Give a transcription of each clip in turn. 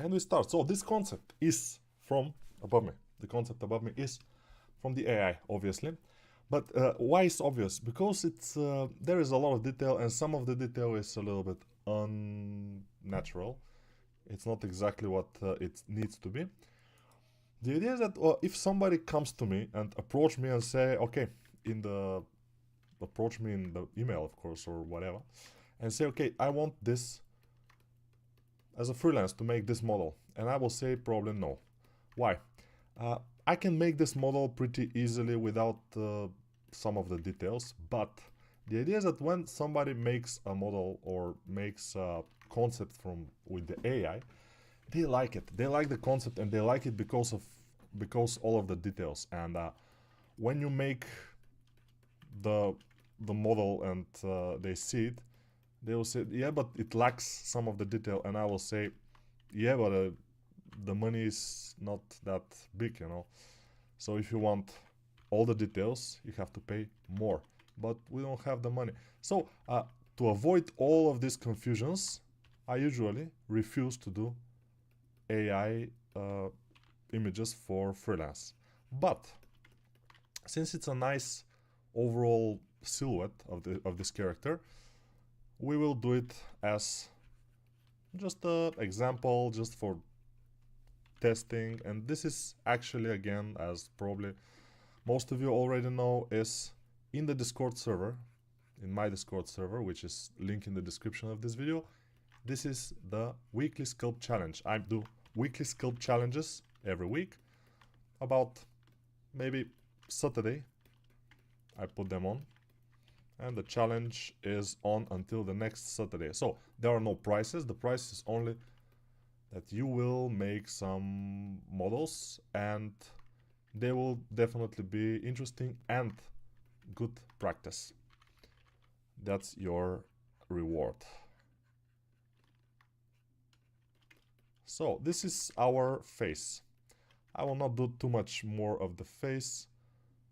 And we start. So this concept is from above me. The concept above me is from the AI, obviously. But why is obvious? Because it's there is a lot of detail, and some of the detail is a little bit unnatural. It's not exactly what it needs to be. The idea is that if somebody comes to me and approach me and say, okay, approach me in the email, of course, or whatever, and say, okay, I want this as a freelance to make this model, and I will say probably no. Why? I can make this model pretty easily without some of the details, but the idea is that when somebody makes a model or makes a concept with the AI, they like it. They like the concept, and they like it because all of the details. And when you make the model and they see it, they will say, yeah, but it lacks some of the detail. And I will say, yeah, but the money is not that big, you know. So if you want all the details, you have to pay more. But we don't have the money. So to avoid all of these confusions, I usually refuse to do AI images for freelance. But since it's a nice overall silhouette of this character, we will do it as just an example, just for testing. And this is actually, again, as probably most of you already know, is in the Discord server, in my Discord server, which is linked in the description of this video. This is the weekly sculpt challenge. I do weekly sculpt challenges every week. About maybe Saturday, I put them on. And the challenge is on until the next Saturday. So there are no prizes. The prize is only that you will make some models, and they will definitely be interesting and good practice. That's your reward. So this is our face. I will not do too much more of the face.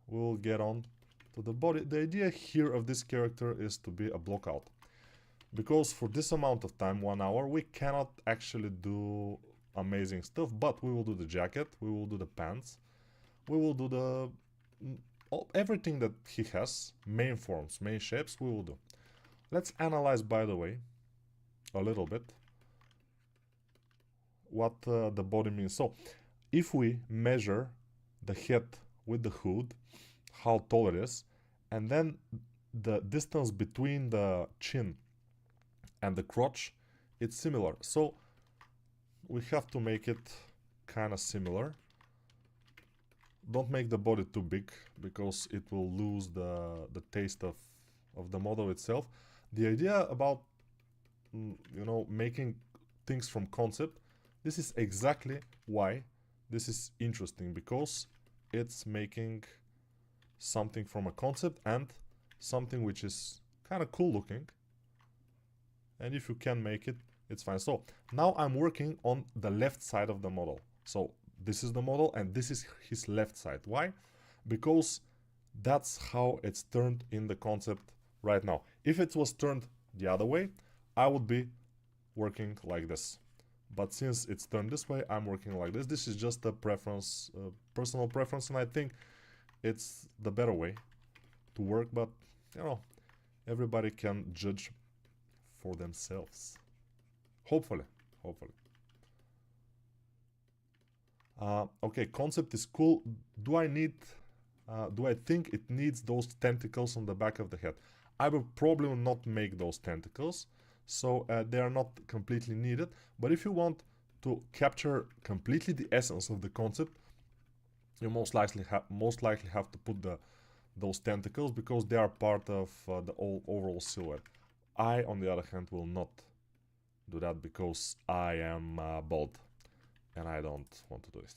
We'll get on to the body. The idea here of this character is to be a blockout, because for this amount of time, 1 hour, we cannot actually do amazing stuff. But we will do the jacket, we will do the pants, we will do the everything that he has, main forms, main shapes, we will do. Let's analyze, by the way, a little bit what the body means. So if we measure the head with the hood, how tall it is, and then the distance between the chin and the crotch, it's similar. So we have to make it kind of similar. Don't make the body too big, because it will lose the taste of the model itself. The idea about making things from concept, this is exactly why this is interesting, because it's making something from a concept and something which is kind of cool looking. And if you can make it, it's fine. So now I'm working on the left side of the model. So this is the model and this is his left side. Why? Because that's how it's turned in the concept right now. If it was turned the other way, I would be working like this. But since it's turned this way, I'm working like this. This is just a preference, personal preference, and I think it's the better way to work. But everybody can judge for themselves. Hopefully. Okay, concept is cool. Do I think it needs those tentacles on the back of the head? I will probably not make those tentacles, so they are not completely needed. But if you want to capture completely the essence of the concept, you most likely have to put those tentacles, because they are part of the overall silhouette. I, on the other hand, will not do that, because I am bald and I don't want to do it.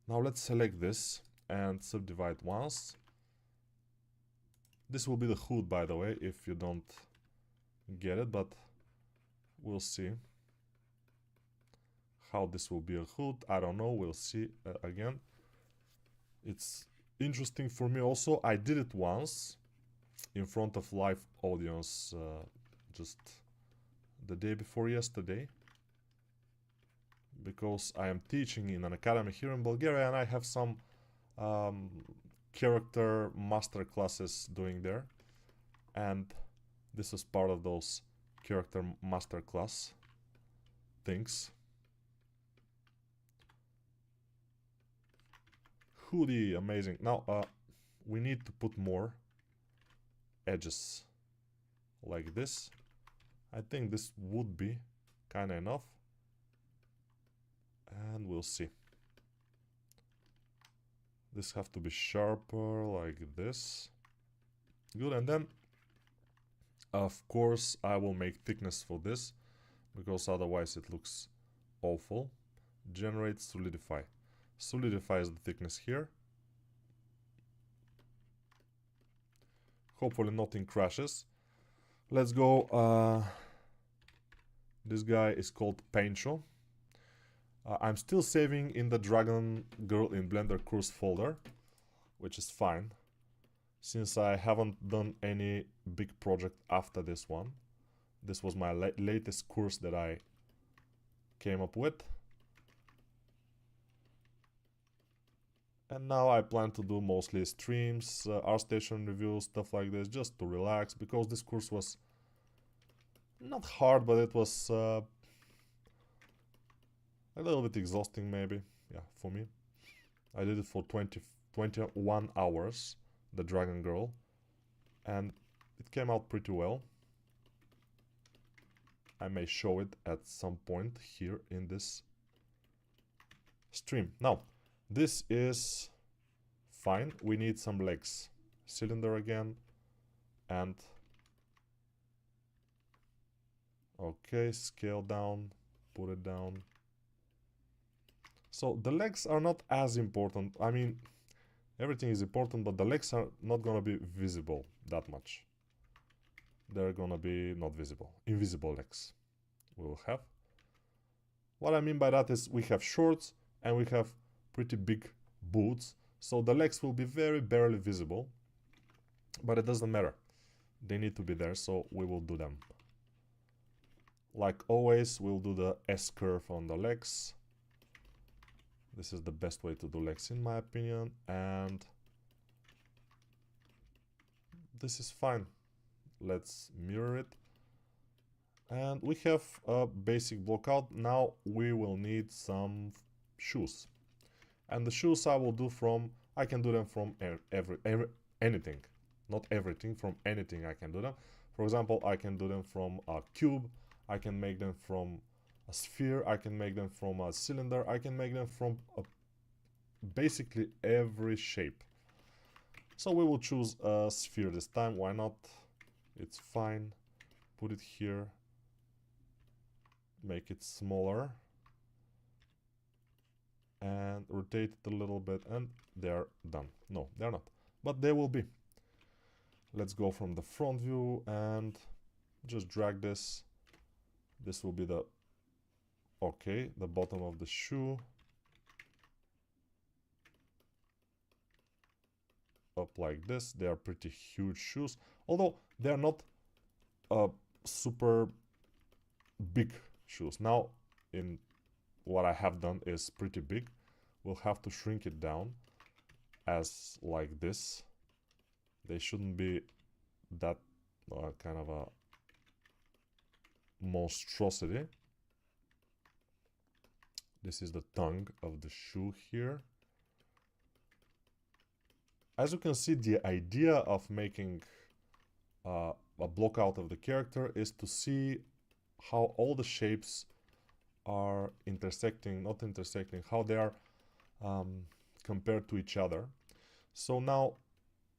Now let's select this and subdivide once. This will be the hood, by the way, if you don't get it, but we'll see how this will be a hood. I don't know, we'll see. Again, it's interesting for me also. I did it once in front of live audience just the day before yesterday, because I am teaching in an academy here in Bulgaria, and I have some character master classes doing there, and this is part of those character master class things. Hoodie, amazing. Now we need to put more edges like this. I think this would be kind of enough, and we'll see. This have to be sharper like this. Good. And then of course I will make thickness for this, because otherwise it looks awful. Generate solidify. Solidifies the thickness here. Hopefully nothing crashes. Let's go. This guy is called Pancho. I'm still saving in the Dragon Girl in Blender course folder, which is fine, since I haven't done any big project after this one. This was my latest course that I came up with. And now I plan to do mostly streams, ArtStation reviews, stuff like this, just to relax, because this course was not hard, but it was a little bit exhausting maybe, yeah, for me. I did it for 21 hours, the Dragon Girl, and it came out pretty well. I may show it at some point here in this stream. Now, this is fine. We need some legs. Cylinder again, and okay, scale down, put it down. So the legs are not as important. I mean, everything is important, but the legs are not gonna be visible that much. They're gonna be not visible. Invisible legs we will have. What I mean by that is we have shorts and we have pretty big boots, so the legs will be very barely visible, but it doesn't matter. They need to be there, so we will do them. Like always, we'll do the S-curve on the legs. This is the best way to do legs in my opinion, and this is fine. Let's mirror it. And we have a basic blockout. Now we will need some shoes. And the shoes I will do from, I can do them from anything. Not everything, from anything I can do them. For example, I can do them from a cube, I can make them from a sphere, I can make them from a cylinder, I can make them from basically every shape. So we will choose a sphere this time, why not? It's fine. Put it here. Make it smaller. And rotate it a little bit, and they're done. No, they're not, but they will be. Let's go from the front view and just drag this. This will be the, okay, the bottom of the shoe. Up like this. They are pretty huge shoes, although they're not super big shoes. Now, in what I have done is pretty big. We'll have to shrink it down as like this. They shouldn't be that kind of a monstrosity. This is the tongue of the shoe here. As you can see, the idea of making a block out of the character is to see how all the shapes are intersecting, not intersecting, how they are compared to each other. So now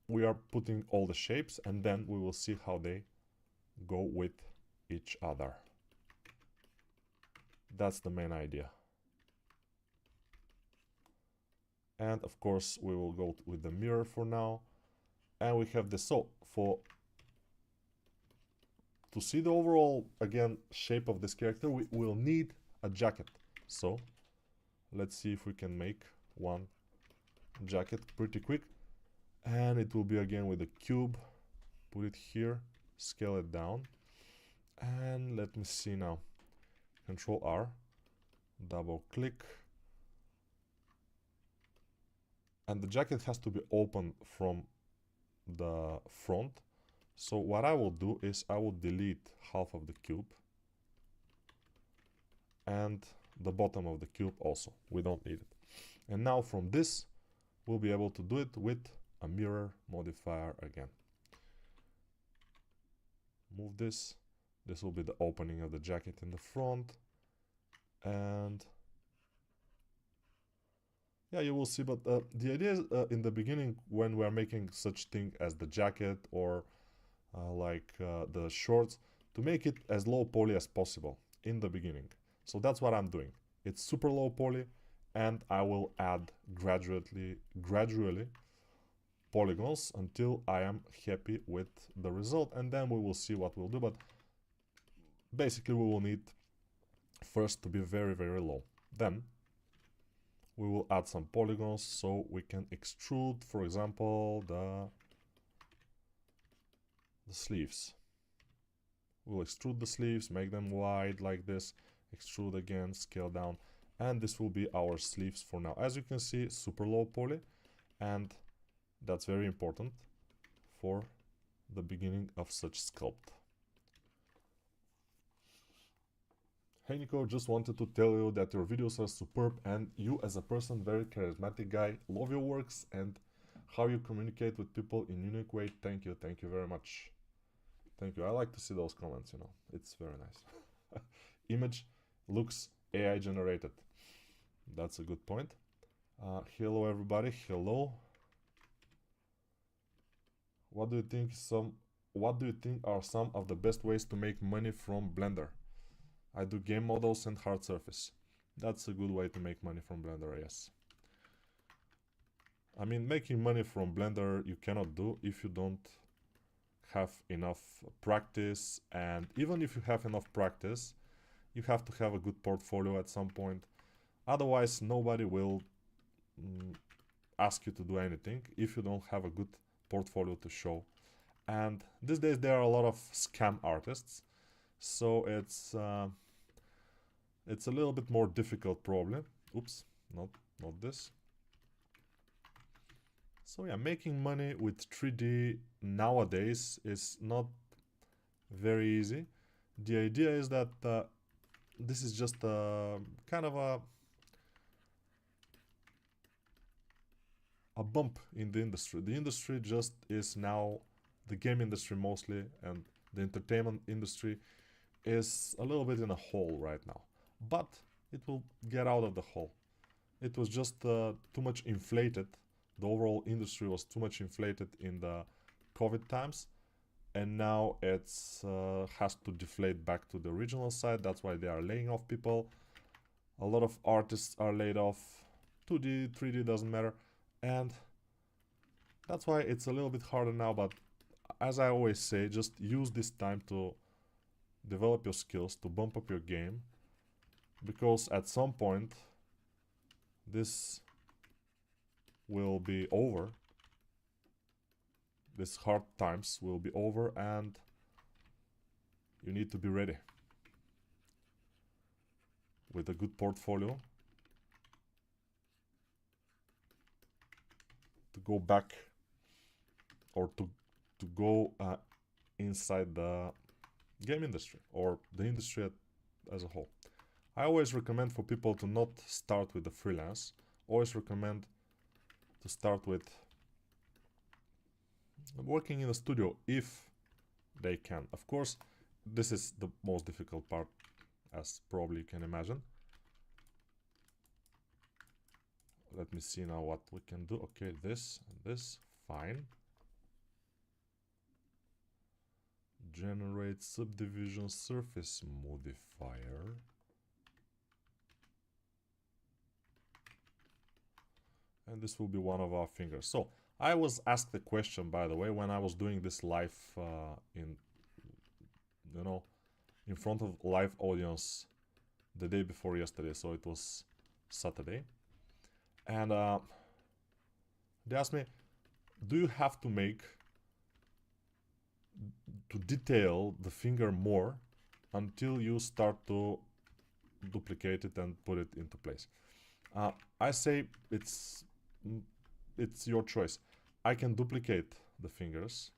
we are putting all the shapes, and then we will see how they go with each other. That's the main idea. And of course we will go with the mirror for now, and we have this. So to see the overall, again, shape of this character, we will need a jacket. So let's see if we can make one jacket pretty quick, and it will be again with the cube. Put it here, scale it down, and let me see now. Control R, double click, and the jacket has to be open from the front. So what I will do is I will delete half of the cube and the bottom of the cube also. We don't need it. And now from this we'll be able to do it with a mirror modifier again. Move this. This will be the opening of the jacket in the front, and yeah, you will see. But the idea is in the beginning, when we are making such thing as the jacket or the shorts, to make it as low poly as possible in the beginning. So that's what I'm doing. It's super low poly, and I will add gradually polygons until I am happy with the result, and then we will see what we'll do. But basically we will need first to be very, very low. Then we will add some polygons so we can extrude, for example, the sleeves. We'll extrude the sleeves, make them wide like this, extrude again, scale down, and this will be our sleeves for now. As you can see, super low poly, and that's very important for the beginning of such sculpt. Hey Nico, just wanted to tell you that your videos are superb, and you as a person, very charismatic guy. Love your works and how you communicate with people in unique way. Thank you very much. Thank you. I like to see those comments, you know. It's very nice. Image looks AI generated. That's a good point. Hello everybody. Hello. What do you think are some of the best ways to make money from Blender? I do game models and hard surface. That's a good way to make money from Blender, yes. I mean, making money from Blender you cannot do if you don't have enough practice, and even if you have enough practice, you have to have a good portfolio at some point. Otherwise, nobody will ask you to do anything if you don't have a good portfolio to show. And these days there are a lot of scam artists, so it's a little bit more difficult probably. Oops, not this. So yeah, making money with 3D nowadays is not very easy. The idea is that this is just kind of a bump in the industry. The industry just is now, the game industry mostly, and the entertainment industry is a little bit in a hole right now. But it will get out of the hole. It was just too much inflated. The overall industry was too much inflated in the COVID times, and now it's has to deflate back to the original side. That's why they are laying off people. A lot of artists are laid off. 2D, 3D doesn't matter, and that's why it's a little bit harder now. But as I always say, just use this time to develop your skills, to bump up your game, because at some point this will be over. These hard times will be over, and you need to be ready with a good portfolio to go back, or to go inside the game industry or the industry as a whole. I always recommend for people to not start with the freelance. Always recommend to start with working in a studio if they can. Of course, this is the most difficult part, as probably you can imagine. Let me see now what we can do. Okay, this and this, fine. Generate subdivision surface modifier. And this will be one of our fingers. So I was asked the question, by the way, when I was doing this live in front of live audience the day before yesterday. So it was Saturday, and they asked me, do you have to detail the finger more until you start to duplicate it and put it into place. I say it's your choice. I can duplicate the fingers,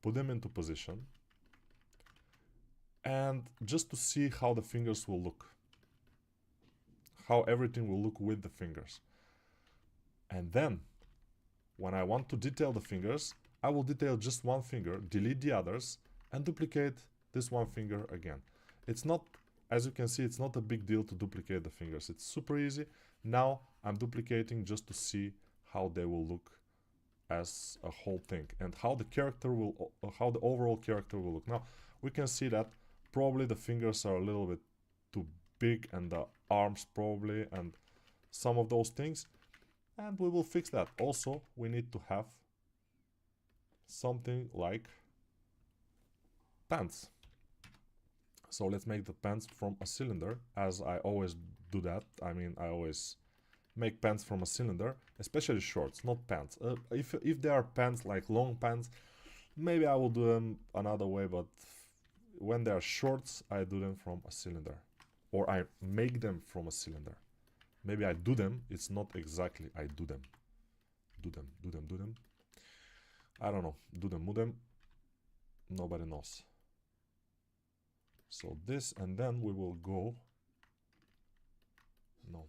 put them into position, and just to see how the fingers will look, how everything will look with the fingers. And then when I want to detail the fingers, I will detail just one finger, delete the others, and duplicate this one finger again. It's not, as you can see, it's not a big deal to duplicate the fingers. It's super easy. Now I'm duplicating just to see how they will look as a whole thing, and how the character will, how the overall character will look. Now we can see that probably the fingers are a little bit too big, and the arms probably, and some of those things, and we will fix that. Also, we need to have something like pants. So let's make the pants from a cylinder, as I always do that. I mean, I always make pants from a cylinder, especially shorts, not pants. If they are pants, like long pants, maybe I will do them another way, but when they are shorts, I do them from a cylinder, or I make them from a cylinder. Maybe I do them, it's not exactly I do them. Do them. I don't know, do them, nobody knows. So this, and then we will go, no.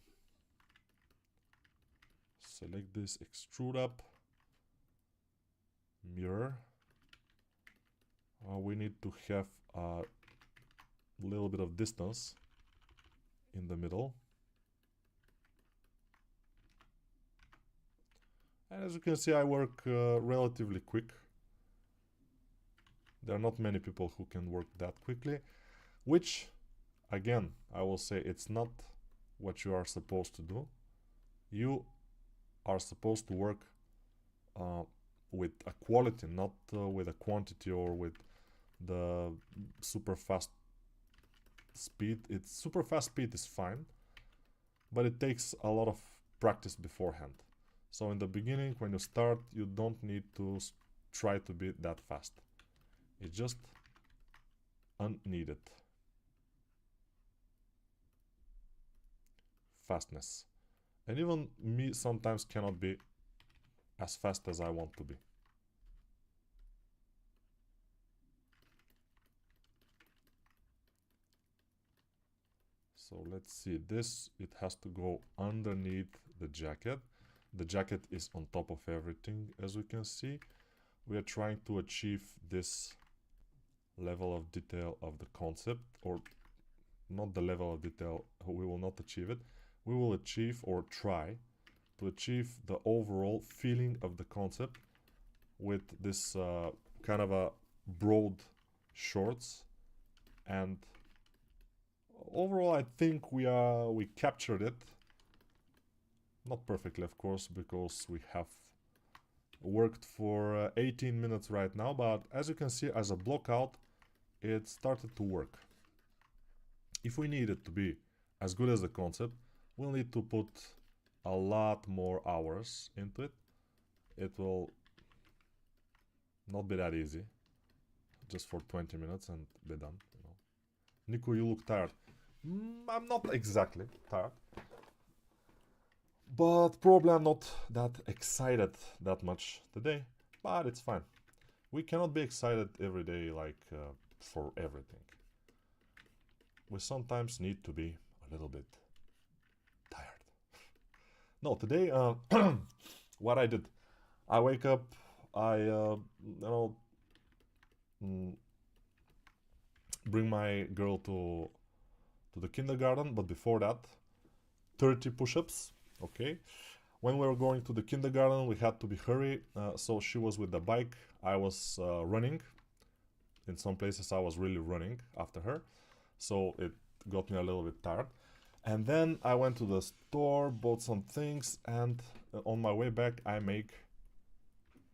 Select this, extrude up, mirror. We need to have a little bit of distance in the middle. And as you can see, I work relatively quick. There are not many people who can work that quickly, which, again, I will say it's not what you are supposed to do. You are supposed to work with a quality, not with a quantity or with the super fast speed. It's super fast speed is fine, but it takes a lot of practice beforehand. So in the beginning, when you start, you don't need to try to be that fast. It's just unneeded fastness. And even me sometimes cannot be as fast as I want to be. So let's see, this, it has to go underneath the jacket. The jacket is on top of everything, as we can see. We are trying to achieve this level of detail of the concept, or not the level of detail, we will not achieve it. We will achieve, or try to achieve, the overall feeling of the concept with this kind of a broad shorts. And overall, I think we captured it. Not perfectly, of course, because we have worked for 18 minutes right now, but as you can see, as a blockout, it started to work. If we need it to be as good as the concept, we'll need to put a lot more hours into it. It will not be that easy, just for 20 minutes and be done, you know. Nico, you look tired. I'm not exactly tired, but probably I'm not that excited that much today, but it's fine. We cannot be excited every day, like for everything. We sometimes need to be a little bit tired. No, today, what I did, I wake up, I, you know, bring my girl to the kindergarten, but before that, 30 push-ups. Okay, when we were going to the kindergarten, we had to be hurry, so she was with the bike, I was running. In some places I was really running after her, so it got me a little bit tired. And then I went to the store, bought some things, and on my way back I make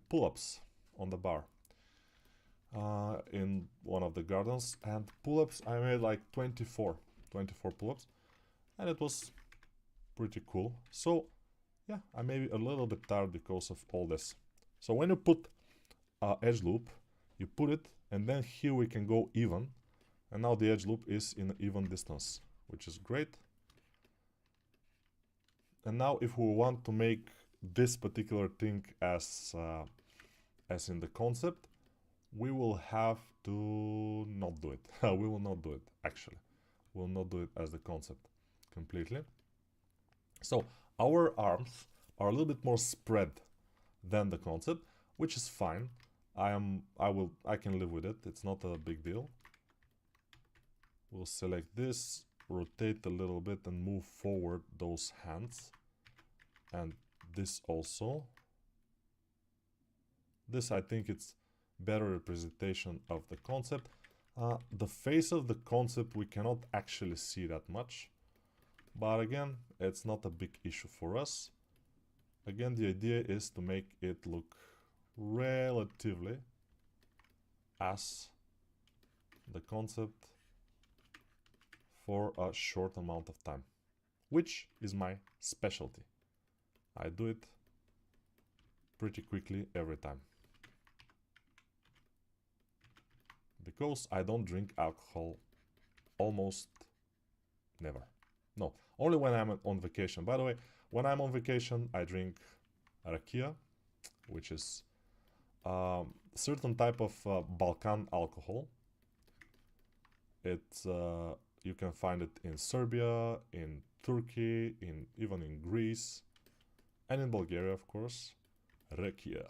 pull-ups on the bar in one of the gardens. And pull-ups, I made like 24 pull-ups, and it was pretty cool. So yeah, I may be a little bit tired because of all this. So when you put edge loop, you put it, and then here we can go even, and now the edge loop is in even distance, which is great. And now if we want to make this particular thing as in the concept, we will have to not do it. We will not do it, actually. We'll not do it as the concept completely. So our arms are a little bit more spread than the concept, which is fine. I can live with it. It's not a big deal. We'll select this, rotate a little bit and move forward those hands. And this also. This, I think it's better representation of the concept. The face of the concept we cannot actually see that much. But again, it's not a big issue for us. Again, the idea is to make it look relatively as the concept for a short amount of time, which is my specialty. I do it pretty quickly every time. Because I don't drink alcohol almost never. No, only when I'm on vacation. By the way, when I'm on vacation, I drink rakia, which is a certain type of Balkan alcohol. You can find it in Serbia, in Turkey, even in Greece, and in Bulgaria, of course. Rakia,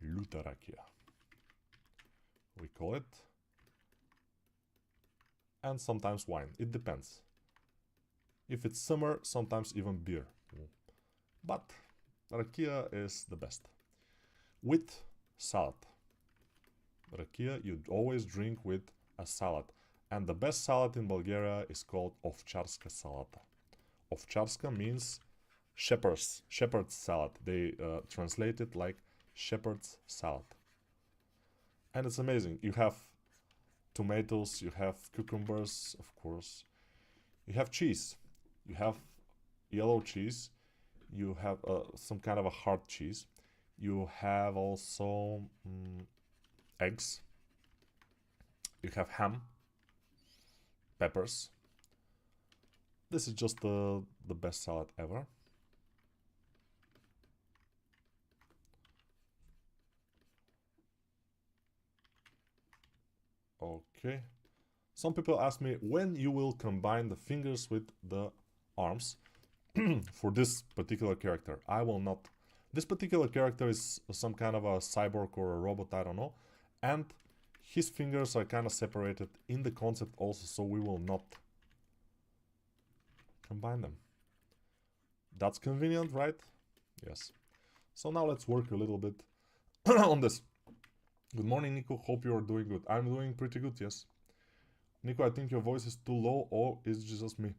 Luta rakia, we call it. And sometimes wine, it depends. If it's summer, sometimes even beer. But rakia is the best. With salad. Rakia you always drink with a salad. And the best salad in Bulgaria is called ovčarska salata. Ovčarska means shepherd's salad. They translate it like shepherd's salad. And it's amazing. You have tomatoes, you have cucumbers, of course. You have cheese. You have yellow cheese. You have some kind of a hard cheese. You have also eggs. You have ham, peppers. This is just the best salad ever. Okay. Some people ask me when you will combine the fingers with the arms for this particular character. I will not. This particular character is some kind of a cyborg or a robot, I don't know. And his fingers are kind of separated in the concept also, so we will not combine them. That's convenient, right? Yes. So now let's work a little bit on this. Good morning, Nico. Hope you are doing good. I'm doing pretty good, yes. Nico, I think your voice is too low, or is it just me?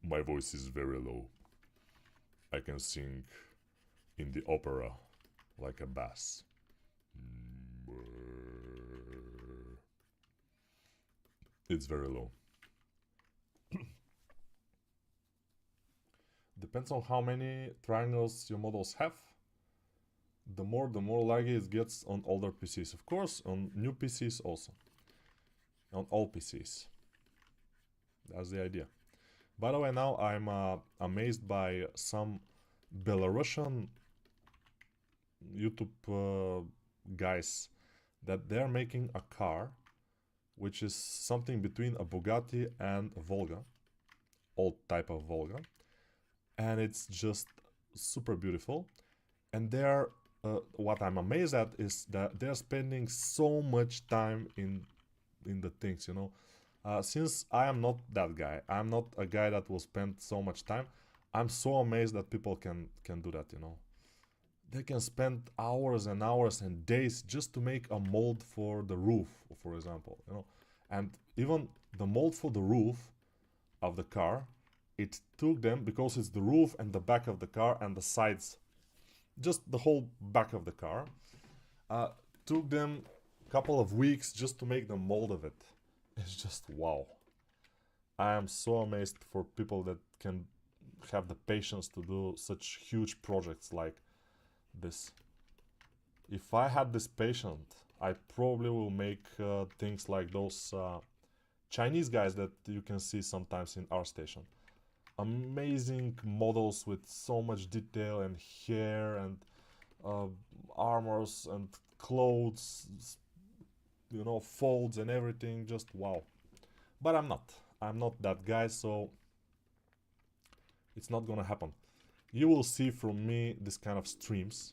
My voice is very low. I can sing in the opera like a bass. It's very low. Depends on how many triangles your models have. The more laggy it gets on older PCs. Of course, on new PCs also. On all PCs. That's the idea. By the way, now I'm amazed by some Belarusian YouTube guys that they're making a car which is something between a Bugatti and a Volga, old type of Volga, and it's just super beautiful. And they're what I'm amazed at is that they're spending so much time in the things, you know. Since I am not that guy, I'm not a guy that will spend so much time. I'm so amazed that people can do that, you know. They can spend hours and hours and days just to make a mold for the roof, for example, you know. And even the mold for the roof of the car, it took them, because it's the roof and the back of the car and the sides, just the whole back of the car, took them a couple of weeks just to make the mold of it. It's just wow. I am so amazed for people that can have the patience to do such huge projects like this. If I had this patience, I probably will make things like those Chinese guys that you can see sometimes in ArtStation. Amazing models with so much detail and hair and armors and clothes, you know, folds and everything, just wow. But I'm not that guy, so it's not gonna happen. You will see from me this kind of streams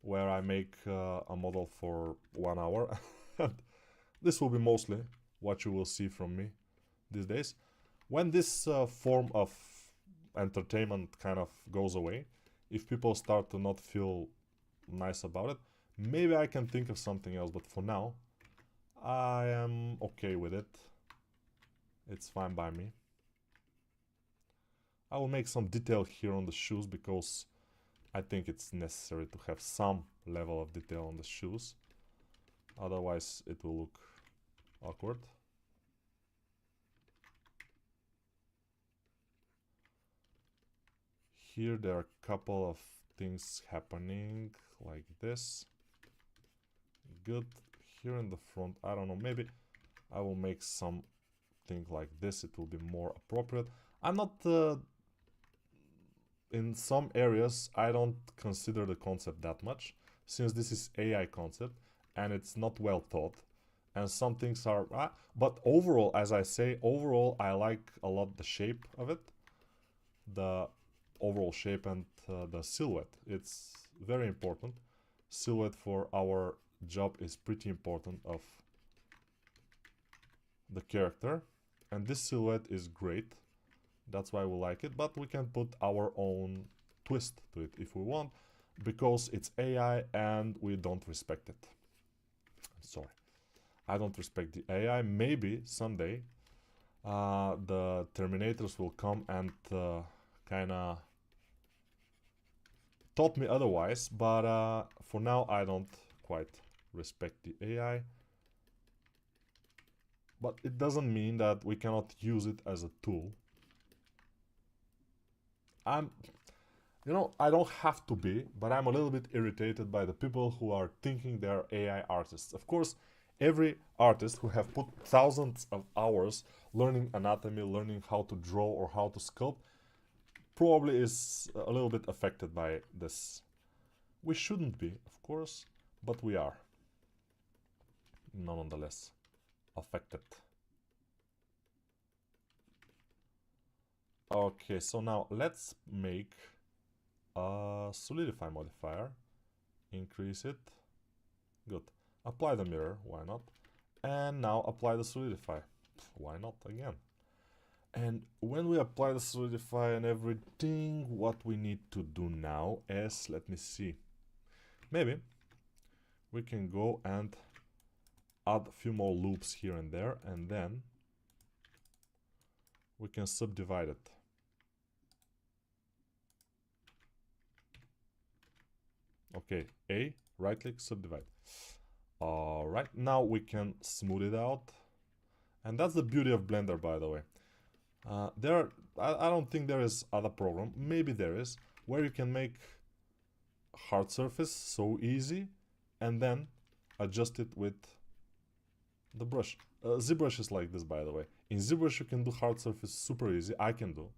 where I make a model for 1 hour. This will be mostly what you will see from me these days. When this form of entertainment kind of goes away, if people start to not feel nice about it, maybe I can think of something else, but for now I am okay with it. It's fine by me. I will make some detail here on the shoes because I think it's necessary to have some level of detail on the shoes. Otherwise it will look awkward. Here there are a couple of things happening like this. Good. Here in the front, I don't know, maybe I will make something like this. It will be more appropriate. I'm not in some areas I don't consider the concept that much, since this is AI concept and it's not well thought, and some things are but overall, as I say, overall I like a lot the shape of it, the overall shape and the silhouette. It's very important. Silhouette for our job is pretty important of the character, and this silhouette is great. That's why we like it, but we can put our own twist to it if we want, because it's AI and we don't respect it. Sorry, I don't respect the AI. Maybe someday the Terminators will come and kinda taught me otherwise, but for now I don't quite respect the AI. But it doesn't mean that we cannot use it as a tool. You know, I don't have to be, but I'm a little bit irritated by the people who are thinking they're AI artists. Of course, every artist who have put thousands of hours learning anatomy, learning how to draw or how to sculpt, probably is a little bit affected by this. We shouldn't be, of course, but we are, nonetheless, affected. Okay, so now let's make a solidify modifier, increase it, good. Apply the mirror, why not? And now apply the solidify, why not again? And when we apply the solidify and everything, what we need to do now is, let me see, maybe we can go and add a few more loops here and there, and then we can subdivide it. Okay, A, right click, subdivide. Alright, now we can smooth it out. And that's the beauty of Blender, by the way. I don't think there is other program, maybe there is, where you can make hard surface so easy and then adjust it with the brush. ZBrush is like this, by the way. In ZBrush you can do hard surface super easy, I can do.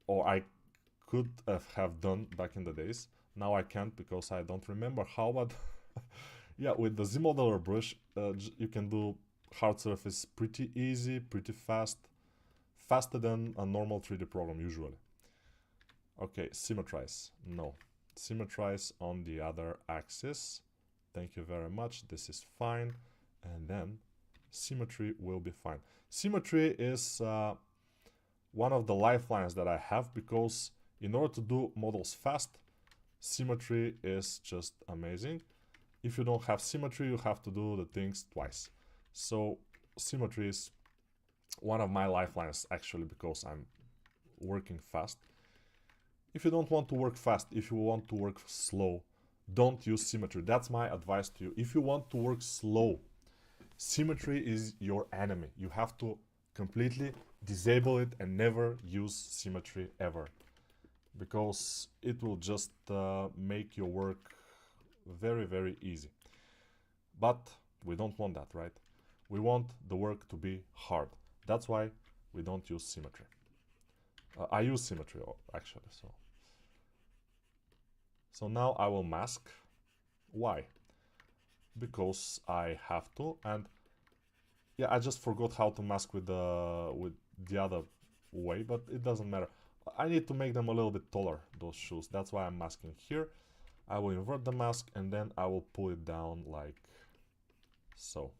Or I could have done back in the days. Now I can't because I don't remember how, but yeah, with the Z-Modeler brush you can do hard surface pretty easy, pretty fast. Faster than a normal 3D program usually. Okay, symmetrize. No. Symmetrize on the other axis. Thank you very much. This is fine. And then symmetry will be fine. Symmetry is one of the lifelines that I have, because in order to do models fast, symmetry is just amazing. If you don't have symmetry, you have to do the things twice. So symmetry is one of my lifelines, actually, because I'm working fast. If you don't want to work fast, if you want to work slow, don't use symmetry. That's my advice to you. If you want to work slow, symmetry is your enemy. You have to completely disable it and never use symmetry ever, because it will just make your work very, very easy. But we don't want that, right? We want the work to be hard. That's why we don't use symmetry. I use symmetry actually, so now I will mask. Why? Because I have to, and yeah, I just forgot how to mask with the other way, but it doesn't matter. I need to make them a little bit taller, those shoes. That's why I'm masking here. I will invert the mask and then I will pull it down like so.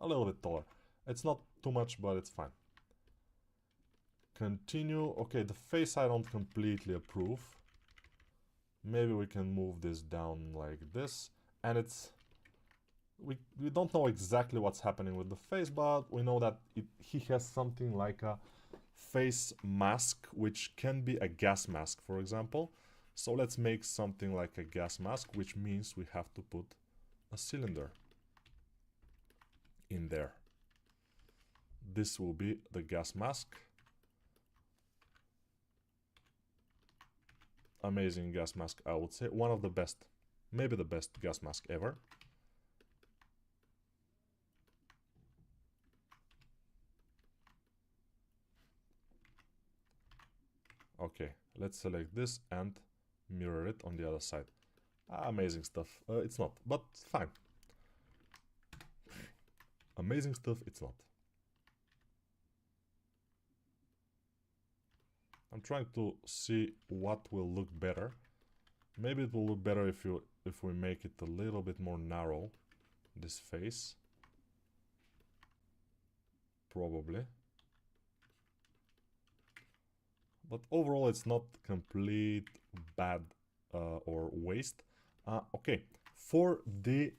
A little bit taller. It's not too much, but it's fine. Continue. Okay, the face I don't completely approve. Maybe we can move this down like this. And it's... We don't know exactly what's happening with the face, but we know that he has something like a face mask, which can be a gas mask, for example. So let's make something like a gas mask, which means we have to put a cylinder in there. This will be the gas mask. Amazing gas mask, I would say. One of the best, maybe the best gas mask ever. Okay, let's select this and mirror it on the other side. Amazing stuff. It's not, but fine. Amazing stuff, it's not. I'm trying to see what will look better. Maybe it will look better if we make it a little bit more narrow, this face. Probably. But overall it's not complete bad or waste. Okay, for the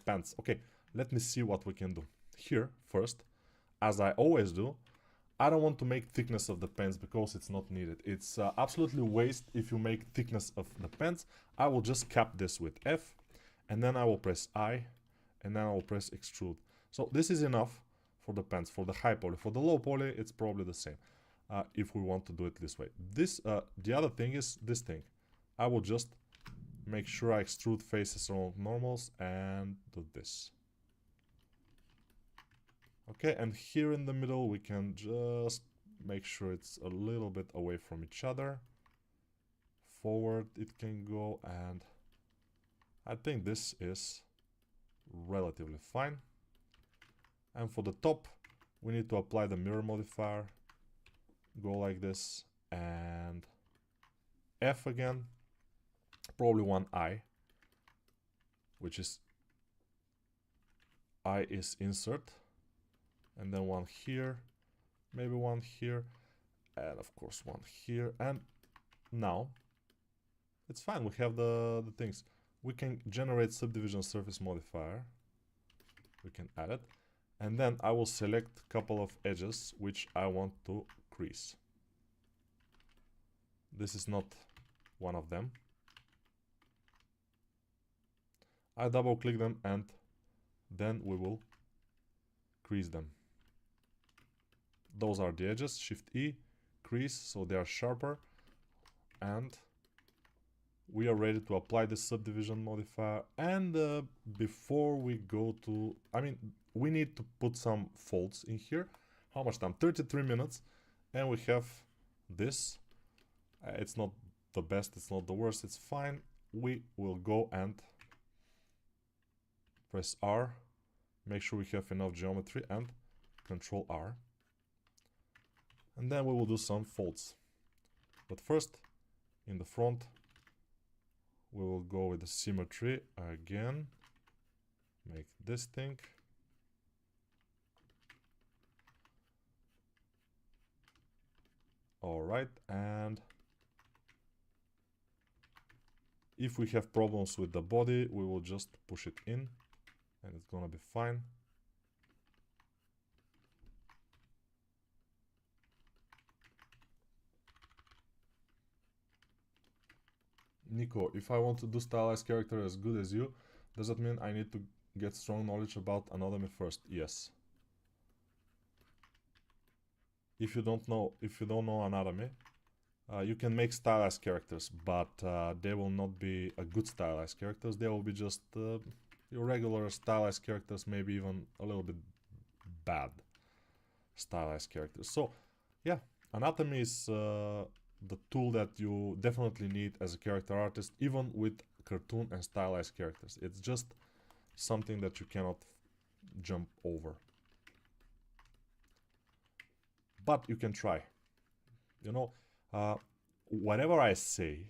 pants. Okay, let me see what we can do. Here, first, as I always do, I don't want to make thickness of the pants because it's not needed. It's absolutely waste if you make thickness of the pants. I will just cap this with F, and then I will press I, and then I will press extrude. So this is enough for the pants, for the high poly. For the low poly, it's probably the same. If we want to do it this way. The other thing is this thing. I will just make sure I extrude faces around normals and do this. Okay, and here in the middle we can just make sure it's a little bit away from each other. Forward it can go, and I think this is relatively fine. And for the top, we need to apply the mirror modifier. Go like this, and F again, probably one I, which is I is insert, and then one here, maybe one here, and of course one here. And now it's fine, we have the things. We can generate subdivision surface modifier, we can add it, and then I will select a couple of edges which I want to crease. This is not one of them. I double click them and then we will crease them. Those are the edges. Shift E, crease, so they are sharper, and we are ready to apply the subdivision modifier. And before we go to, we need to put some folds in here. How much time? 33 minutes. And we have this. It's not the best, it's not the worst, it's fine. We will go and press R. Make sure we have enough geometry, and Control R. And then we will do some folds. But first, in the front, we will go with the symmetry again. Make this thing. Alright, and if we have problems with the body, we will just push it in and it's gonna be fine. Nico, if I want to do stylized character as good as you, does that mean I need to get strong knowledge about anatomy first? Yes. If you don't know anatomy, you can make stylized characters, but they will not be a good stylized characters. They will be just Your regular stylized characters, maybe even a little bit bad stylized characters. So yeah, anatomy is the tool that you definitely need as a character artist, even with cartoon and stylized characters. It's just something that you cannot jump over. But you can try. You know, whatever I say,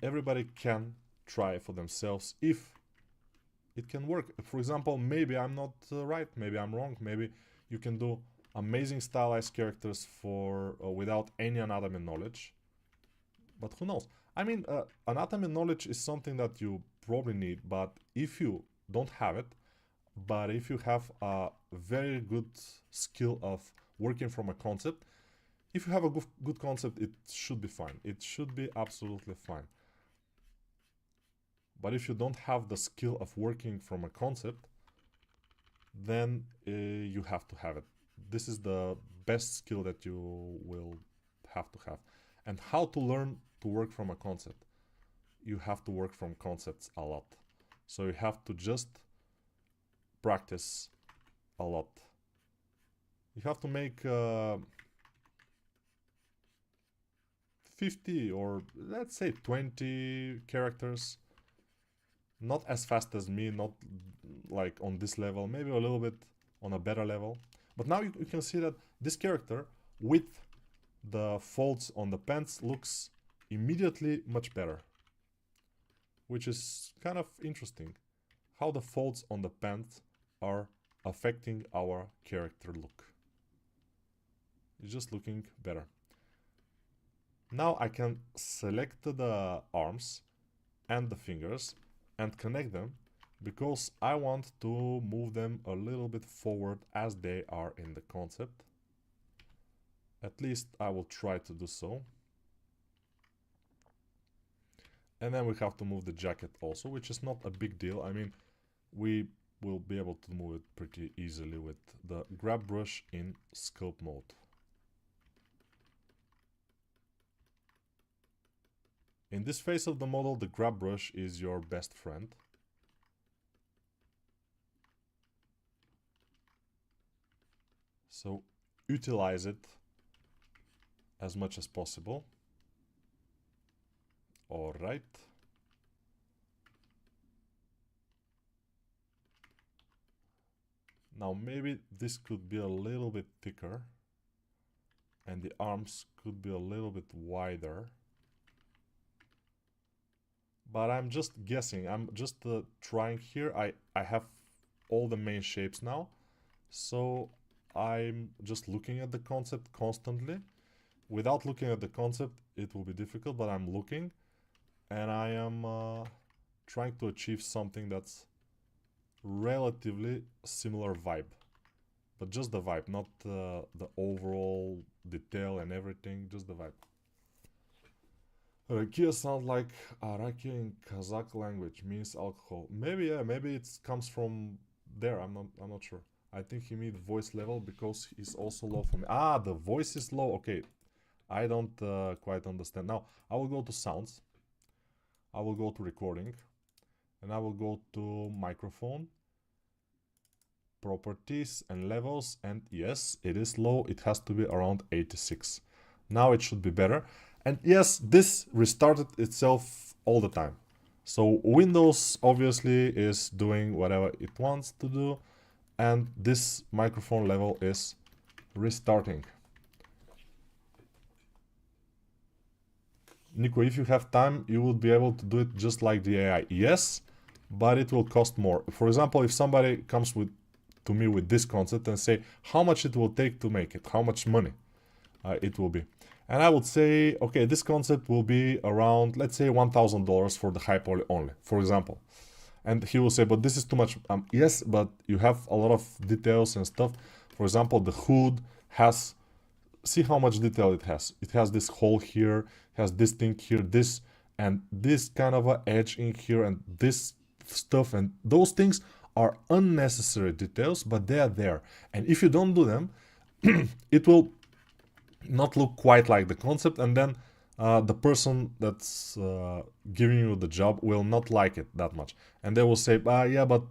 everybody can try for themselves if it can work. For example, maybe I'm not right, maybe I'm wrong, maybe you can do amazing stylized characters for without any anatomy knowledge, but who knows. I mean, anatomy knowledge is something that you probably need, but if you don't have it, but if you have a very good skill of working from a concept, if you have a good concept, it should be fine. It should be absolutely fine. But if you don't have the skill of working from a concept, then you have to have it. This is the best skill that you will have to have. And how to learn to work from a concept? You have to work from concepts a lot. So you have to just practice a lot. You have to make 50 or let's say 20 characters. Not as fast as me, not like on this level, maybe a little bit on a better level. But now you can see that this character with the folds on the pants looks immediately much better. Which is kind of interesting. How the folds on the pants are affecting our character look. It's just looking better. Now I can select the arms and the fingers and connect them because I want to move them a little bit forward as they are in the concept. At least I will try to do so. And then we have to move the jacket also, which is not a big deal. I mean, we will be able to move it pretty easily with the grab brush in sculpt mode. In this phase of the model, the grab brush is your best friend. So utilize it as much as possible. All right. Now maybe this could be a little bit thicker and the arms could be a little bit wider. But I'm just guessing, I'm just trying here. I have all the main shapes now. So I'm just looking at the concept constantly. Without looking at the concept, it will be difficult, but I'm looking. And I am trying to achieve something that's relatively similar vibe. But just the vibe, not the overall detail and everything, just the vibe. Rakia sounds like Arakia in Kazakh language, means alcohol. Maybe, yeah, maybe it comes from there. I'm not sure. I think he means voice level because he's also low for me. Ah, the voice is low. Okay, I don't quite understand. Now I will go to sounds. I will go to recording, and I will go to microphone, properties and levels. And yes, it is low. It has to be around 86. Now it should be better. And yes, this restarted itself all the time. So Windows obviously is doing whatever it wants to do. And this microphone level is restarting. Nico, if you have time, you will be able to do it just like the AI. Yes, but it will cost more. For example, if somebody comes to me with this concept and say how much it will take to make it, how much money it will be. And I would say, okay, this concept will be around, let's say $1,000 for the high poly only, for example. And he will say, but this is too much. Yes, but you have a lot of details and stuff. For example, the hood has, see how much detail it has. It has this hole here, has this thing here, this, and this kind of a edge in here, and this stuff. And those things are unnecessary details, but they are there. And if you don't do them, it will not look quite like the concept, and then the person that's giving you the job will not like it that much, and they will say, yeah, but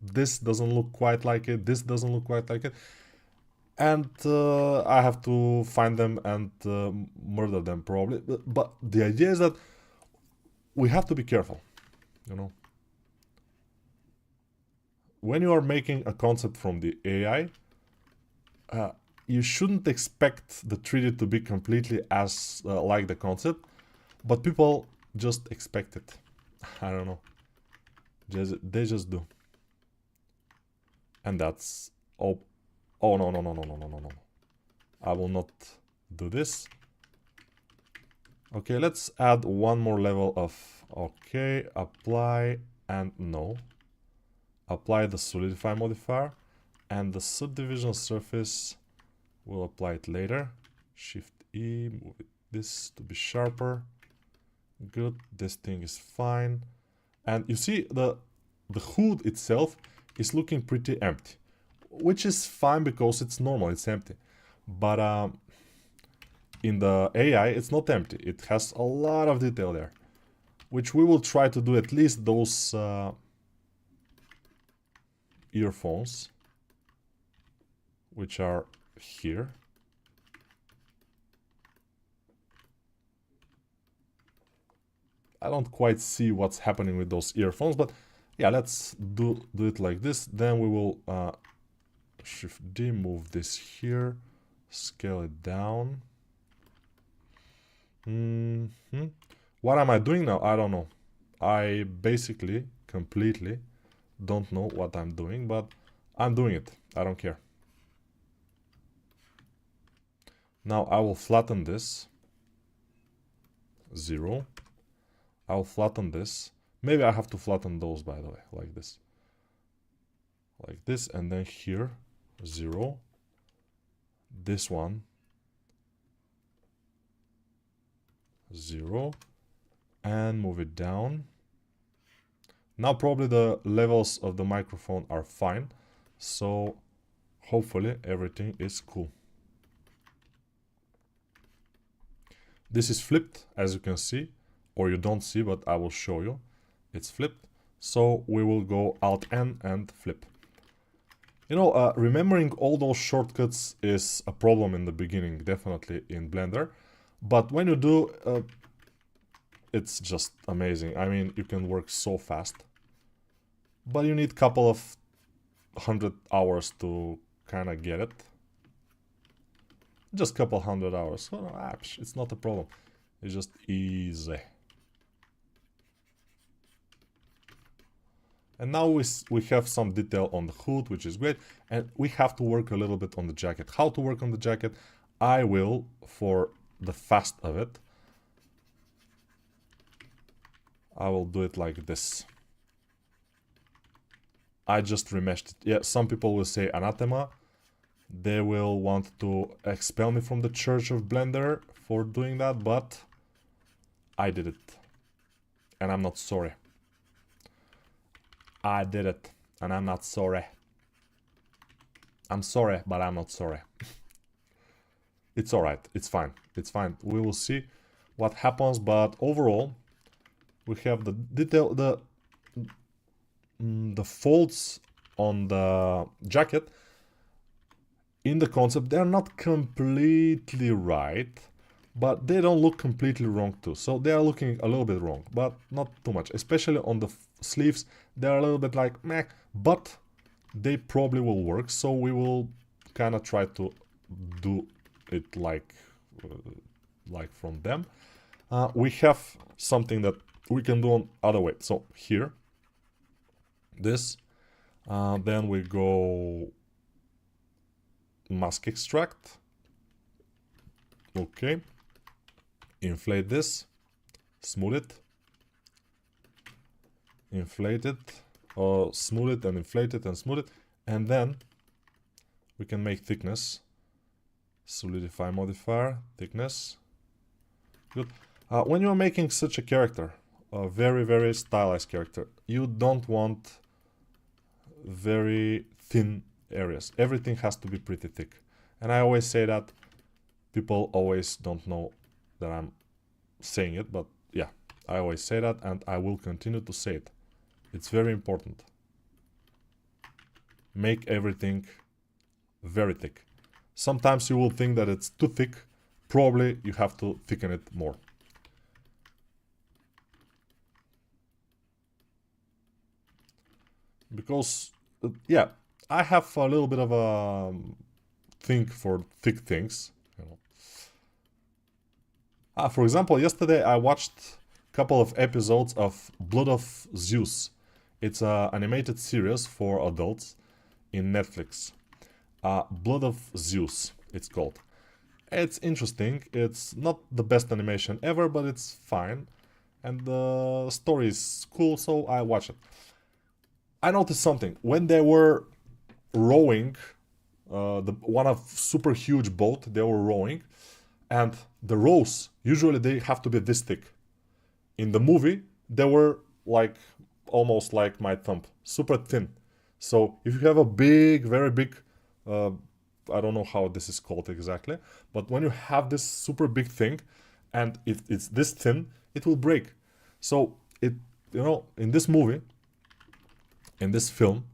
this doesn't look quite like it, this doesn't look quite like it, and I have to find them and murder them probably. But the idea is that we have to be careful, you know. When you are making a concept from the AI, you shouldn't expect the 3D to be completely as like the concept, but people just expect it. I don't know. They just do. And that's... Oh, oh no, no, no, no, no, no, no, no. I will not do this. Okay, let's add one more level of... Okay, apply and no. Apply the solidify modifier, and the subdivision surface, we'll apply it later. Shift E, move this to be sharper. Good, this thing is fine. And you see the hood itself is looking pretty empty, which is fine because it's normal, it's empty. But in the AI, it's not empty. It has a lot of detail there, which we will try to do at least those earphones, which are here. I don't quite see what's happening with those earphones, but yeah, let's do it like this. Then we will Shift D, move this here, scale it down. What am I doing now? I don't know. I basically completely don't know what I'm doing, but I'm doing it. I don't care. Now I will flatten this. 0. I'll flatten this. Maybe I have to flatten those, by the way, like this. Like this, and then here, 0. This one, 0. And move it down. Now probably the levels of the microphone are fine, so hopefully everything is cool. This is flipped, as you can see, or you don't see, but I will show you. It's flipped, so we will go Alt-N and flip. You know, remembering all those shortcuts is a problem in the beginning, definitely in Blender, but when you do, it's just amazing. I mean, you can work so fast, but you need a couple of 100 hours to kind of get it. Just a couple 100 hours. Oh, no, it's not a problem. It's just easy. And now we have some detail on the hood, which is great. And we have to work a little bit on the jacket. How to work on the jacket? I will, for the fast of it, I will do it like this. I just remeshed it. Yeah, some people will say anathema. They will want to expel me from the Church of Blender for doing that, but I did it. And I'm not sorry. I did it, and I'm not sorry. I'm sorry, but I'm not sorry. It's alright, it's fine, it's fine. We will see what happens, but overall, we have the detail, the folds on the jacket. In the concept, they're not completely right, but they don't look completely wrong too. So they are looking a little bit wrong, but not too much. Especially on the sleeves, they're a little bit like meh, but they probably will work. So we will kind of try to do it like from them. We have something that we can do on other way. So here, this, then we go mask extract. Okay, inflate this, smooth it, inflate it, or smooth it and inflate it and smooth it, and then we can make thickness, solidify modifier, thickness. Good. When you are making such a character, a very stylized character, you don't want very thin areas. Everything has to be pretty thick, and I always say that. People always don't know that I'm saying it, but yeah, I always say that and I will continue to say it. It's very important. Make everything very thick. Sometimes you will think that it's too thick. Probably you have to thicken it more. Because, yeah, I have a little bit of a thing for thick things. You know. For example, yesterday I watched a couple of episodes of Blood of Zeus. It's an animated series for adults in Netflix. Blood of Zeus, it's called. It's interesting. It's not the best animation ever, but it's fine. And the story is cool, so I watch it. I noticed something. When they were rowing, one of super huge boat, they were rowing, and the rows, usually they have to be this thick. In the movie, they were like, almost like my thumb, super thin. So if you have a big, very big, I don't know how this is called exactly, but when you have this super big thing, and if it's this thin, it will break. So it, you know, in this movie, in this film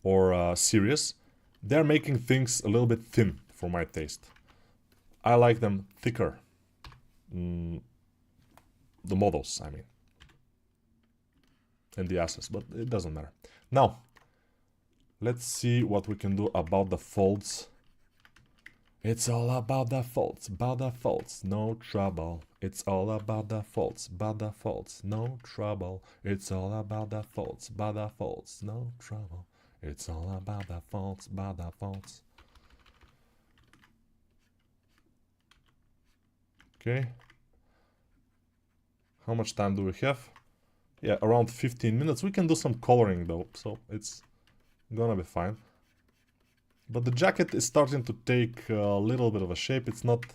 or series, they're making things a little bit thin for my taste. I like them thicker. The models, I mean. And the assets, but it doesn't matter. Now, let's see what we can do about the folds. It's all about the folds, no trouble. It's all about the folds, no trouble. It's all about the folds, no trouble. It's all about the folds. Okay. How much time do we have? Yeah, around 15 minutes. We can do some coloring though, so it's gonna be fine. But the jacket is starting to take a little bit of a shape. It's not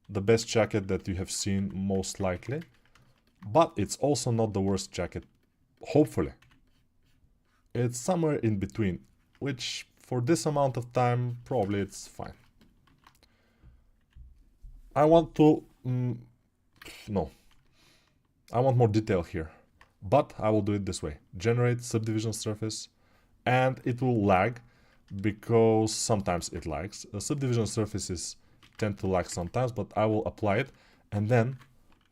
the best jacket that you have seen, most likely. But it's also not the worst jacket, hopefully. It's somewhere in between, which for this amount of time, probably it's fine. I want to... no. I want more detail here. But I will do it this way. Generate subdivision surface. And it will lag, because sometimes it lags. The subdivision surfaces tend to lag sometimes, but I will apply it. And then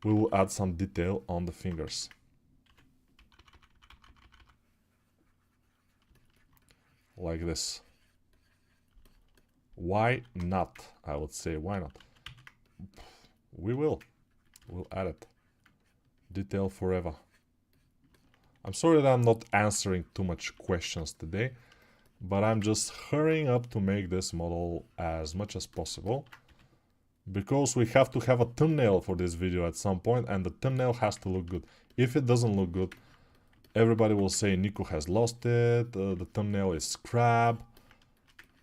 we will add some detail on the fingers. Like this. Why not? I would say, why not? We will. We'll add it. Detail forever. I'm sorry that I'm not answering too much questions today, but I'm just hurrying up to make this model as much as possible, because we have to have a thumbnail for this video at some point, and the thumbnail has to look good. If it doesn't look good, everybody will say Nico has lost it, the thumbnail is crap.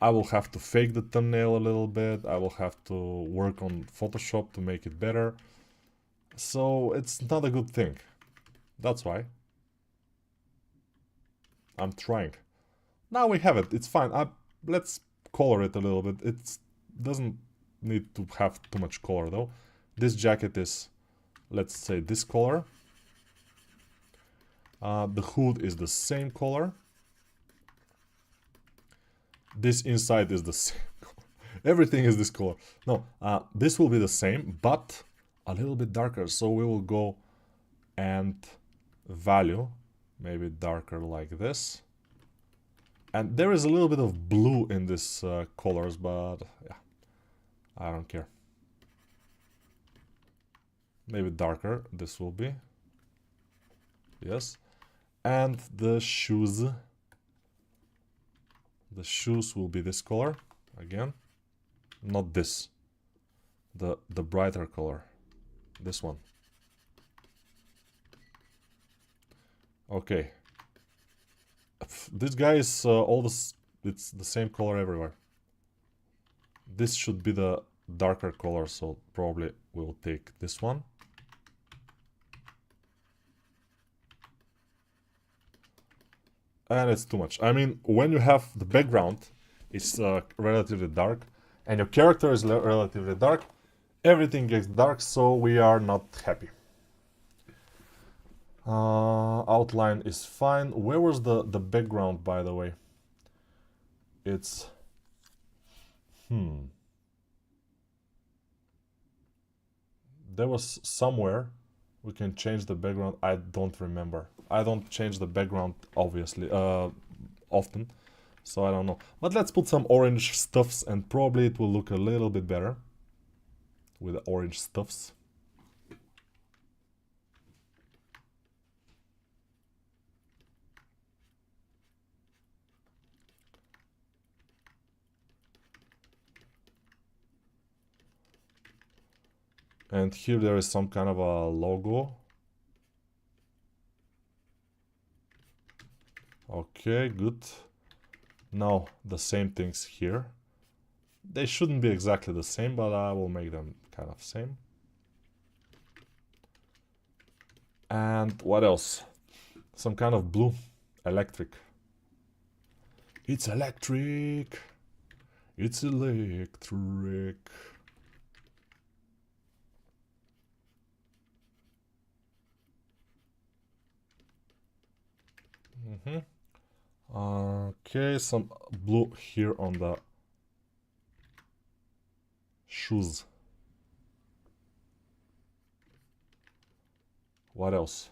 I will have to fake the thumbnail a little bit. I will have to work on Photoshop to make it better. So it's not a good thing. That's why I'm trying. Now we have it. It's fine. Let's color it a little bit. It doesn't need to have too much color though. This jacket is, let's say, this color. The hood is the same color. This inside is the same color. Everything is this color. No, this will be the same, but a little bit darker. So we will go and value, maybe darker like this. And there is a little bit of blue in this colors, but yeah, I don't care. Maybe darker, this will be. Yes. And the shoes. The shoes will be this color, again. Not this. The brighter color. This one. Okay. This guy is all this. It's the same color everywhere. This should be the darker color, so probably we'll take this one. And it's too much. I mean, when you have the background, it's relatively dark, and your character is relatively dark, everything gets dark, so we are not happy. Outline is fine. Where was the background, by the way? It's... There was somewhere we can change the background. I don't remember. I don't change the background, obviously, often. So I don't know. But let's put some orange stuffs and probably it will look a little bit better with the orange stuffs. And here there is some kind of a logo. Okay, good. Now the same things here. They shouldn't be exactly the same, but I will make them kind of same. And what else? Some kind of blue. Electric. It's electric. It's electric. Okay, some blue here on the shoes. What else?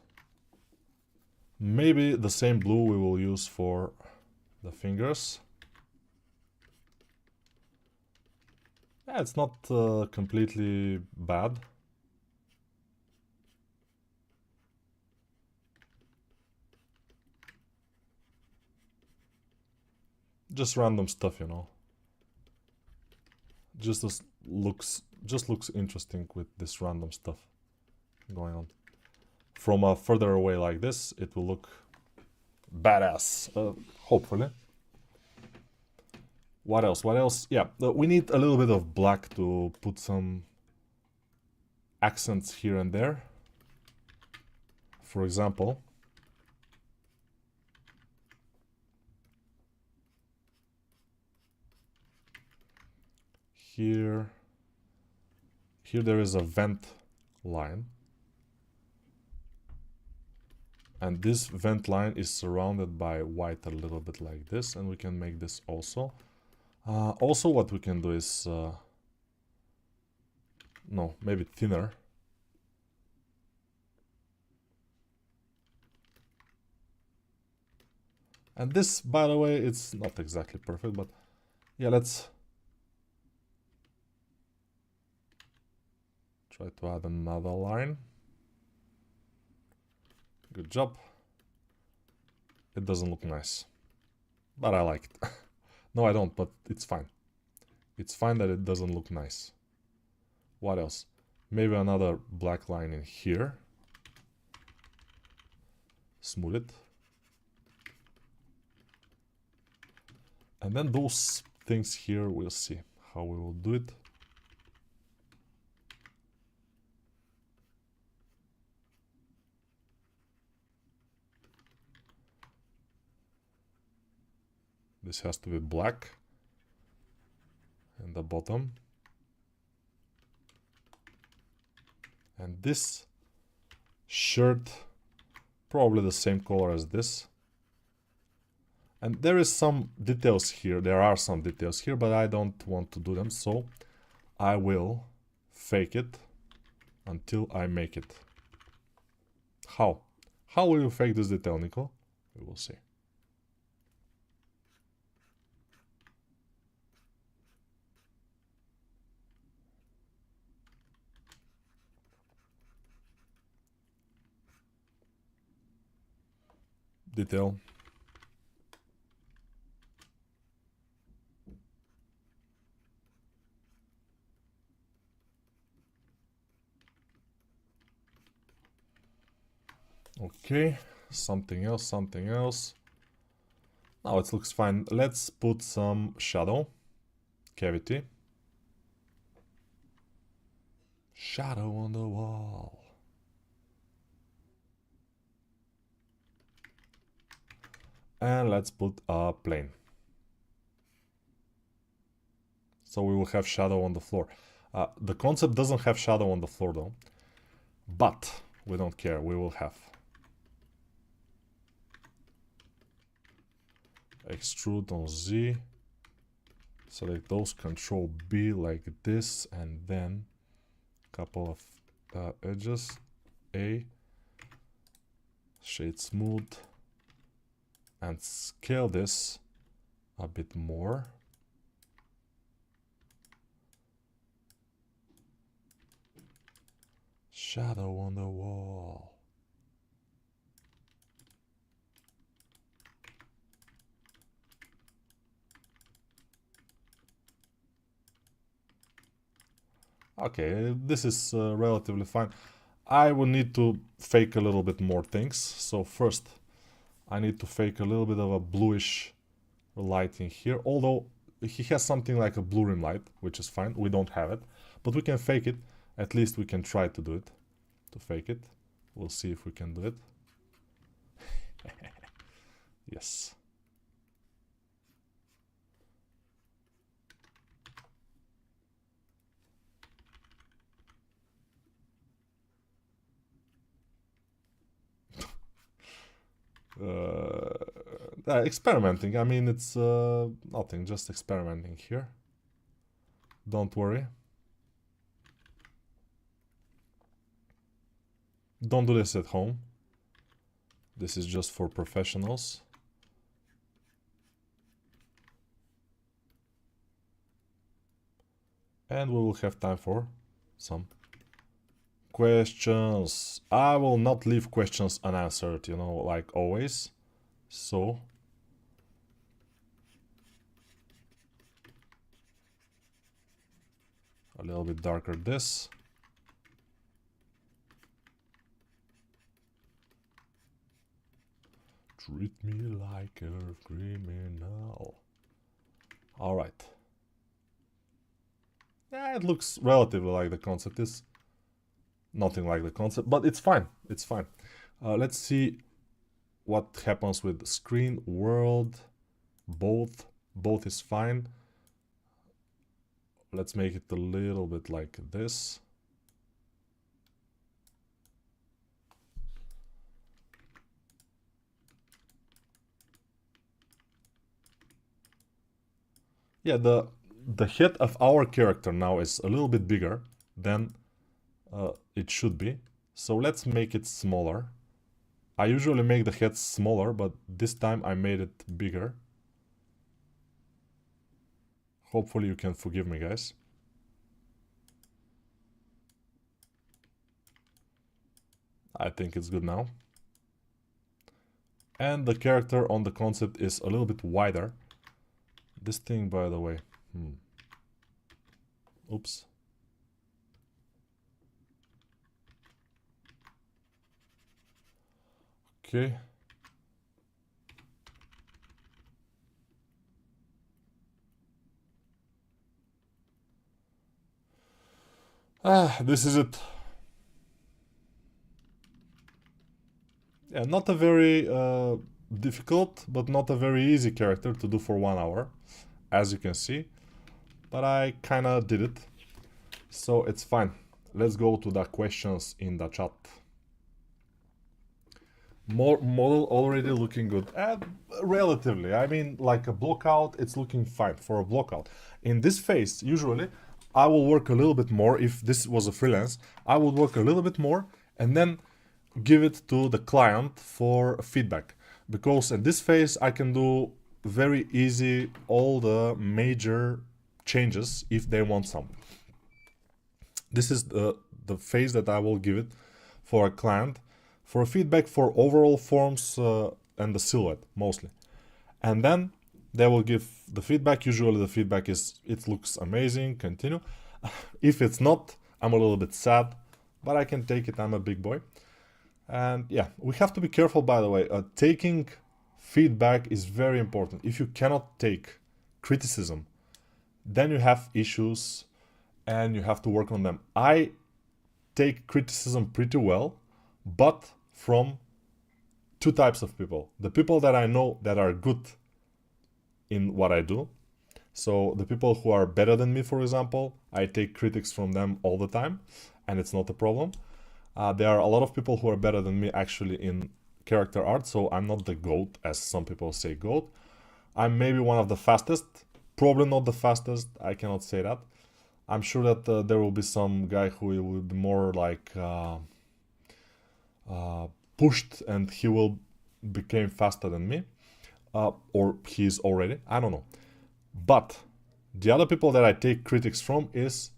Maybe the same blue we will use for the fingers. Yeah, it's not completely bad. Just random stuff, you know. Just looks interesting with this random stuff going on. From a further away like this, it will look badass, hopefully. What else? What else? Yeah, we need a little bit of black to put some accents here and there. For example, here there is a vent line. And this vent line is surrounded by white a little bit like this, and we can make this also. Also what we can do is... no, maybe thinner. And this, by the way, it's not exactly perfect, but yeah, let's try to add another line. Good job. It doesn't look nice, but I like it. No, I don't, but it's fine. It's fine that it doesn't look nice. What else? Maybe another black line in here. Smooth it. And then those things here, we'll see how we will do it. This has to be black. And the bottom. And this shirt, probably the same color as this. And there is some details here. There are some details here, but I don't want to do them, so I will fake it until I make it. How? How will you fake this detail, Nico? We will see. Detail. Okay, something else, something else. Now it looks fine. Let's put some shadow. Cavity. Shadow on the wall. And let's put a plane. So we will have shadow on the floor. The concept doesn't have shadow on the floor though, but we don't care, we will have. Extrude on Z, select those, Control B like this, and then a couple of edges, A, shade smooth, and scale this a bit more. Shadow on the wall. Okay, this is relatively fine. I will need to fake a little bit more things. So first, I need to fake a little bit of a bluish lighting here. Although he has something like a blue rim light, which is fine. We don't have it, but we can fake it. At least we can try to do it, to fake it. We'll see if we can do it. Yes. Experimenting. I mean, it's nothing, just experimenting here. Don't worry. Don't do this at home. This is just for professionals. And we will have time for some questions. I will not leave questions unanswered, you know, like always. So a little bit darker this. Treat me like a criminal. All right. Yeah, it looks relatively like the concept is. Nothing like the concept, but it's fine. It's fine. Let's see what happens with screen, world, both. Both is fine. Let's make it a little bit like this. Yeah, the head of our character now is a little bit bigger than it should be. So let's make it smaller. I usually make the head smaller, but this time I made it bigger. Hopefully you can forgive me, guys. I think it's good now. And the character on the concept is a little bit wider. This thing, by the way. Oops. Okay. This is it. Yeah, not a very difficult, but not a very easy character to do for 1 hour, as you can see. But I kinda did it, so it's fine. Let's go to the questions in the chat. Model already looking good. Relatively, I mean, like a blockout, it's looking fine for a blockout. In this phase, usually, I will work a little bit more. If this was a freelance, I would work a little bit more and then give it to the client for feedback. Because in this phase, I can do very easy all the major changes if they want some. This is the phase that I will give it for a client for feedback for overall forms and the silhouette mostly. And then they will give the feedback. Usually the feedback is, it looks amazing, continue. If it's not, I'm a little bit sad, but I can take it, I'm a big boy. And yeah, we have to be careful, by the way. Taking feedback is very important. If you cannot take criticism, then you have issues and you have to work on them. I take criticism pretty well, but from two types of people. The people that I know that are good in what I do. So the people who are better than me, for example, I take critics from them all the time, and it's not a problem. There are a lot of people who are better than me actually in character art, so I'm not the GOAT, as some people say GOAT. I'm maybe one of the fastest, probably not the fastest, I cannot say that. I'm sure that there will be some guy who will be more like pushed and he will become faster than me, or he is already, I don't know. But the other people that I take critics from is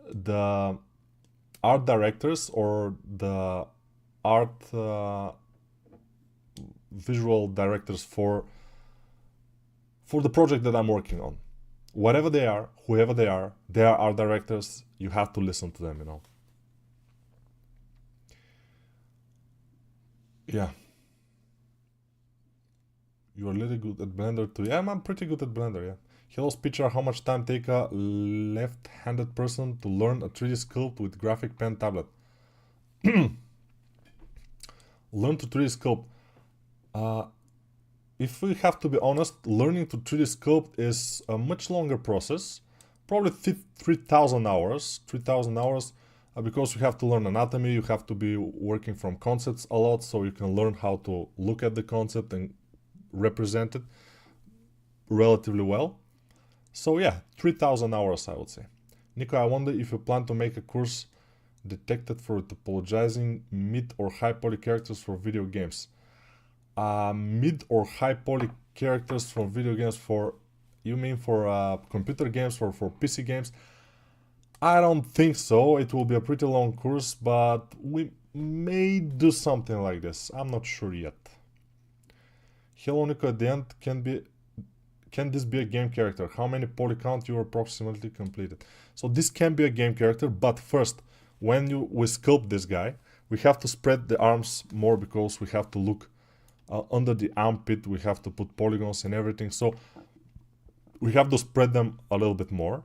the art directors or the art visual directors for the project that I'm working on. Whatever they are, whoever they are art directors. You have to listen to them, you know. Yeah. You're really good at Blender too. Yeah, I'm pretty good at Blender, yeah. Hello, picture how much time take a left-handed person to learn a 3D sculpt with graphic pen tablet. Learn to 3D sculpt. If we have to be honest, learning to 3D sculpt is a much longer process. Probably 3,000 hours. 3,000 hours because you have to learn anatomy, you have to be working from concepts a lot, so you can learn how to look at the concept and represent it relatively well. So yeah, 3,000 hours I would say. Nico, I wonder if you plan to make a course detected for topologizing mid or high poly characters for video games. Mid or high poly characters from video games for, you mean for computer games or for PC games? I don't think so. It will be a pretty long course, but we may do something like this. I'm not sure yet. Hello Nico, at the end can this be a game character? How many poly count you approximately completed? So this can be a game character, but first, when we sculpt this guy, we have to spread the arms more because we have to look under the armpit, we have to put polygons and everything, so we have to spread them a little bit more.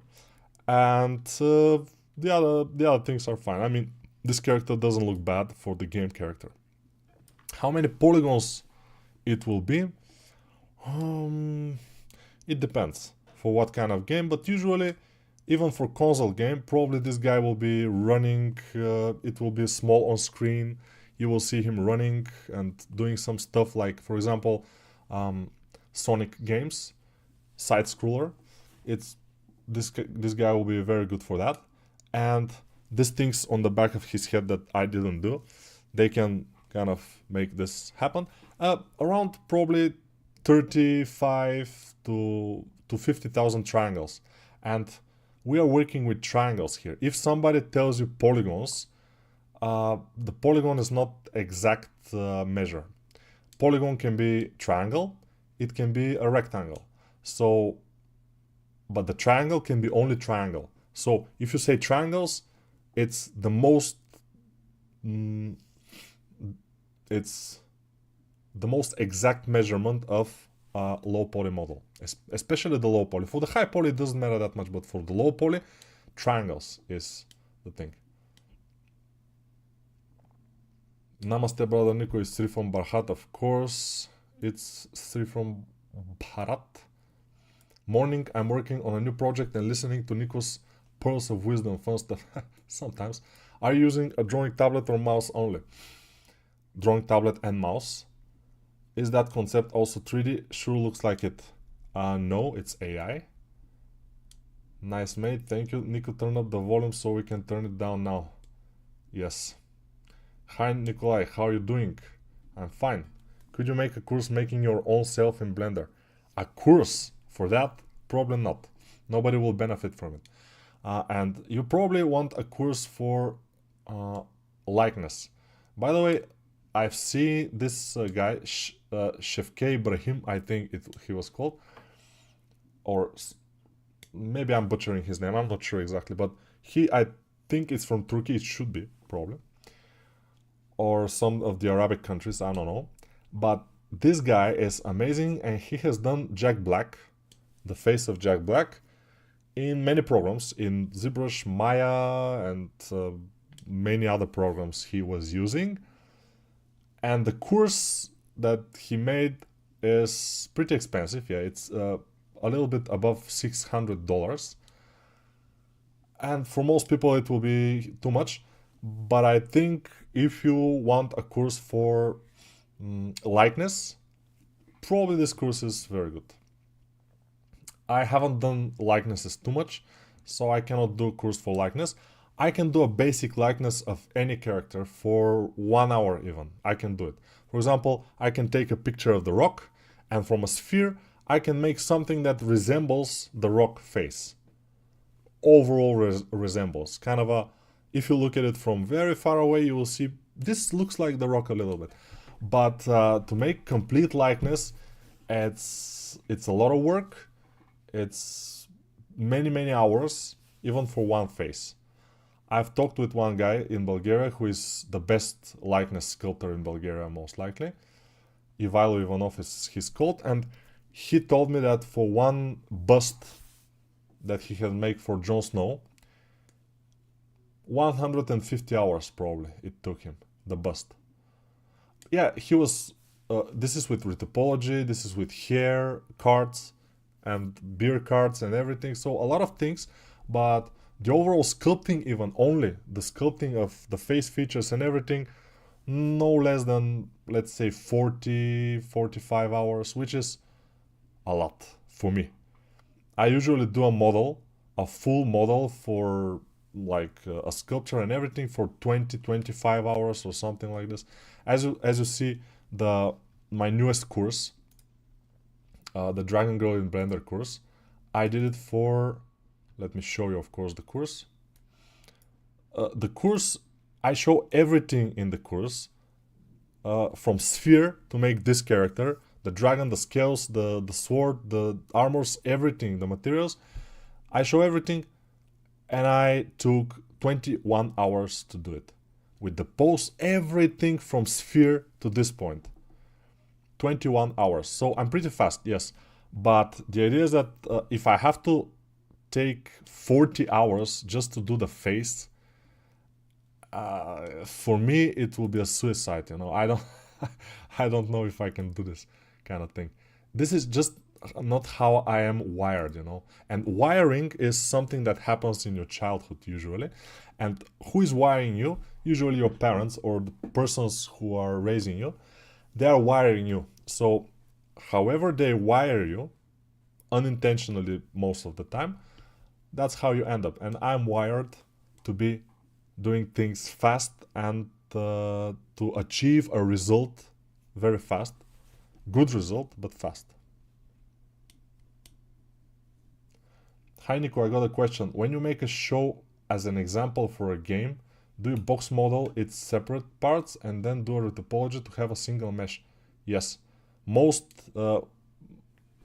And the other things are fine. I mean, this character doesn't look bad for the game character. How many polygons it will be? It depends for what kind of game, but usually, even for console game, probably this guy will be running, it will be small on screen, you will see him running and doing some stuff like, for example, Sonic games, side-scroller. This guy will be very good for that. And these things on the back of his head that I didn't do, they can kind of make this happen. Around probably 35 to 50,000 triangles. And we are working with triangles here. If somebody tells you polygons, the polygon is not exact measure. Polygon can be triangle, it can be a rectangle. So, but the triangle can be only triangle. So if you say triangles, it's the most exact measurement of a low poly model, especially the low poly. For the high poly, it doesn't matter that much, but for the low poly, triangles is the thing. Namaste, brother Nico. Is Sri from Bharat? Of course, it's Sri from Bharat. Morning, I'm working on a new project and listening to Nico's pearls of wisdom, fun stuff. Sometimes. Are you using a drawing tablet or mouse only? Drawing tablet and mouse. Is that concept also 3D? Sure looks like it. No, it's AI. Nice mate, thank you. Nico, turn up the volume so we can turn it down now. Yes. Hi Nikolai, how are you doing? I'm fine. Could you make a course making your own self in Blender? A course? For that? Probably not. Nobody will benefit from it. And you probably want a course for likeness. By the way, I've seen this guy, Shefke Ibrahim, I think he was called. Or maybe I'm butchering his name, I'm not sure exactly. But I think it's from Turkey, it should be, probably. Or some of the Arabic countries, I don't know. But this guy is amazing and he has done Jack Black, the face of Jack Black, in many programs, in ZBrush, Maya, and many other programs he was using. And the course that he made is pretty expensive. Yeah, it's a little bit above $600. And for most people it will be too much, but I think if you want a course for likeness, probably this course is very good. I haven't done likenesses too much, so I cannot do a course for likeness. I can do a basic likeness of any character for 1 hour even. I can do it. For example, I can take a picture of the rock, and from a sphere I can make something that resembles the rock face. Overall resembles. Kind of a, if you look at it from very far away, you will see this looks like the rock a little bit. But to make complete likeness, it's a lot of work. It's many hours, even for one face. I've talked with one guy in Bulgaria who is the best likeness sculptor in Bulgaria, most likely. Ivailo Ivanov is his called, and he told me that for one bust that he had made for Jon Snow, 150 hours probably it took him, the bust. Yeah, he was, this is with retopology, this is with hair, cards, and beer cards and everything, so a lot of things, but the overall sculpting, even only the sculpting of the face features and everything, no less than, let's say, 40-45 hours, which is a lot for me. I usually do a model, a full model for like a sculpture and everything for 20-25 hours or something like this. As you see, my newest course, the Dragon Girl in Blender course, I did it for, let me show you, of course, the course. The course, I show everything in the course, from sphere to make this character, the dragon, the scales, the sword, the armors, everything, the materials. I show everything, and I took 21 hours to do it. With the pose, everything from sphere to this point. 21 hours. So I'm pretty fast, yes. But the idea is that if I have to take 40 hours just to do the face, for me it will be a suicide, you know. I don't know if I can do this kind of thing. This is just not how I am wired, you know. And wiring is something that happens in your childhood usually. And who is wiring you? Usually your parents or the persons who are raising you. They are wiring you. So however they wire you, unintentionally most of the time, that's how you end up. And I'm wired to be doing things fast and to achieve a result very fast. Good result, but fast. Hi Nico, I got a question. When you make a show as an example for a game, do you box model its separate parts and then do a topology to have a single mesh? Yes. Most of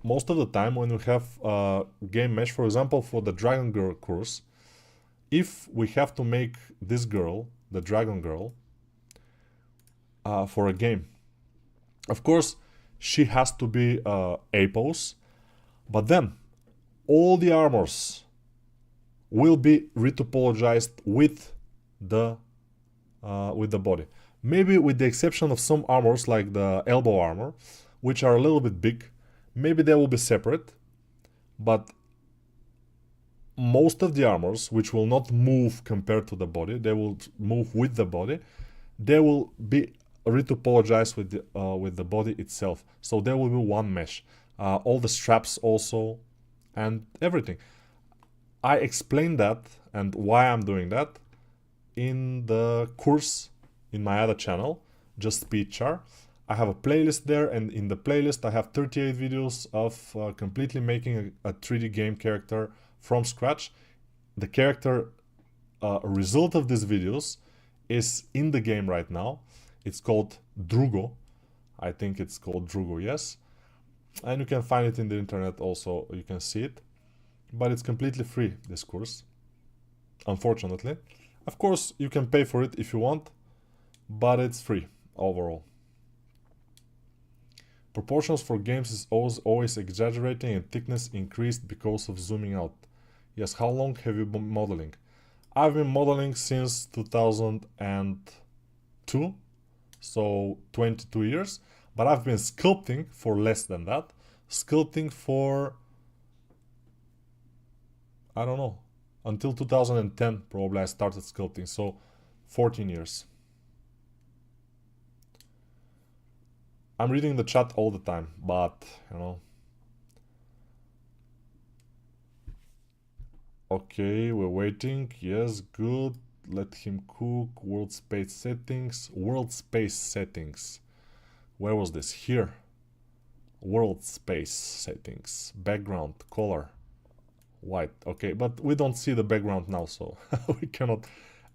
the time when you have a game mesh, for example, for the Dragon Girl course, if we have to make this girl, the Dragon Girl, for a game, of course, she has to be A pose, but then all the armors will be retopologized with the body. Maybe with the exception of some armors like the elbow armor, which are a little bit big, maybe they will be separate, but most of the armors, which will not move compared to the body, they will move with the body, they will be retopologized with the body itself. So there will be one mesh. All the straps also, and everything. I explained that and why I'm doing that in the course in my other channel, just Speedchar. I have a playlist there, and in the playlist I have 38 videos of completely making a 3D game character from scratch. The character result of these videos is in the game right now. It's called Drugo. I think it's called Drugo, yes. And you can find it in the internet also, you can see it. But it's completely free, this course, unfortunately. Of course, you can pay for it if you want, but it's free overall. Proportions for games is always exaggerating and thickness increased because of zooming out. Yes, how long have you been modeling? I've been modeling since 2002, so 22 years, but I've been sculpting for less than that. Sculpting for I don't know, until 2010 probably I started sculpting, so 14 years. I'm reading the chat all the time, but you know. Okay, we're waiting. Yes, good. Let him cook. World space settings. World space settings. Where was this? Here. World space settings. Background, color, white. Okay, but we don't see the background now, so we cannot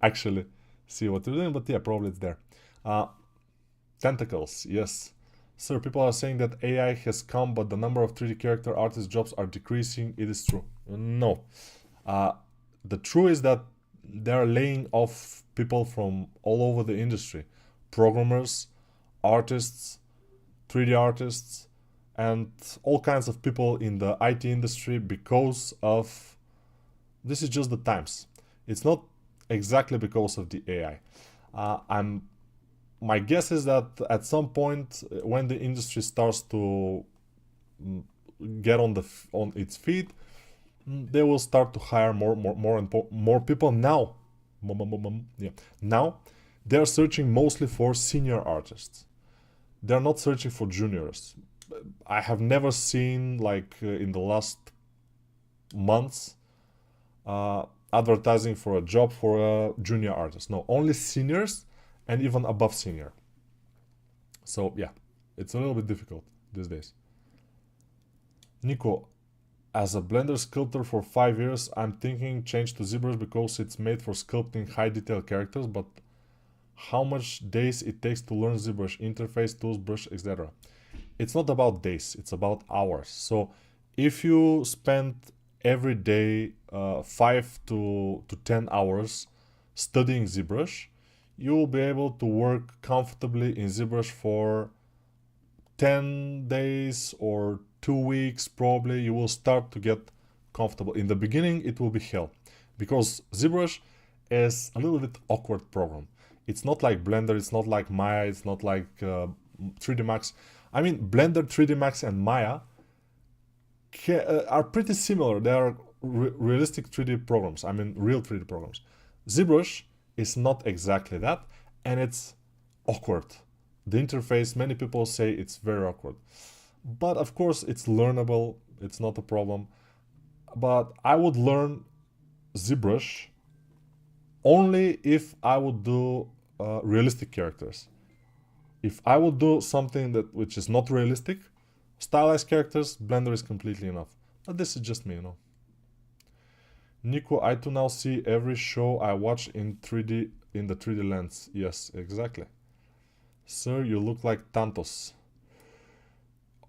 actually see what we're doing, but yeah, probably it's there. Tentacles, yes. Sir, people are saying that AI has come, but the number of 3D character artist jobs are decreasing. It is true. No. The truth is that they're laying off people from all over the industry. Programmers, artists, 3D artists, and all kinds of people in the IT industry because of... This is just the times. It's not exactly because of the AI. My guess is that at some point, when the industry starts to get on its feet, they will start to hire more people. Now, now they're searching mostly for senior artists. They're not searching for juniors. I have never seen, like in the last months, advertising for a job for a junior artist. No, only seniors and even above senior. So yeah, it's a little bit difficult these days. Nico, as a Blender sculptor for 5 years, I'm thinking change to ZBrush because it's made for sculpting high detail characters, but how much days it takes to learn ZBrush interface, tools, brush, etc. It's not about days, it's about hours. So if you spend every day 5 to 10 hours studying ZBrush, you will be able to work comfortably in ZBrush for 10 days or 2 weeks. Probably you will start to get comfortable. In the beginning it will be hell, because ZBrush is a little bit awkward program. It's not like Blender, it's not like Maya, it's not like 3D Max. I mean, Blender, 3D Max and Maya are pretty similar. They are realistic 3D programs, I mean real 3D programs. ZBrush is not exactly that, and it's awkward. The interface, many people say it's very awkward. But of course it's learnable, it's not a problem. But I would learn ZBrush only if I would do realistic characters. If I would do something which is not realistic, stylized characters, Blender is completely enough. But this is just me, you know. Nico, I too now see every show I watch in 3D, in the 3D lens. Yes, exactly. Sir, you look like Thanos.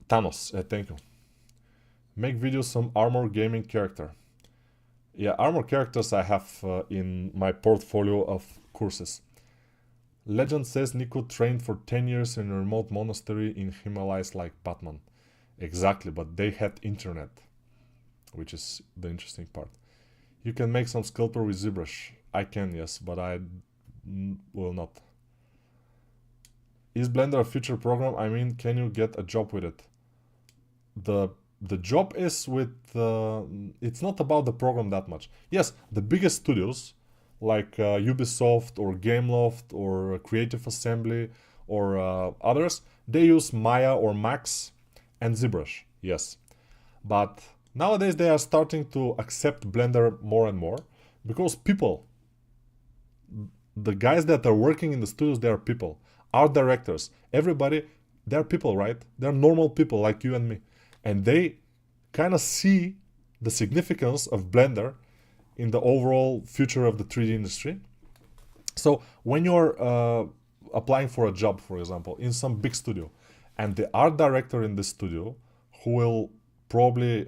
Thank you. Make videos some armor gaming character. Yeah, armor characters I have in my portfolio of courses. Legend says Nico trained for 10 years in a remote monastery in Himalayas like Batman. Exactly, but they had internet, which is the interesting part. You can make some sculpture with ZBrush. I can, yes, but I will not. Is Blender a future program? I mean, can you get a job with it? The job is with... it's not about the program that much. Yes, the biggest studios, like Ubisoft or Gameloft or Creative Assembly or others, they use Maya or Max and ZBrush, yes. But nowadays they are starting to accept Blender more and more, because people, the guys that are working in the studios, they are people. Art directors, everybody, they're people, right? They're normal people like you and me. And they kind of see the significance of Blender in the overall future of the 3D industry. So when you're applying for a job, for example, in some big studio, and the art director in this studio, who will probably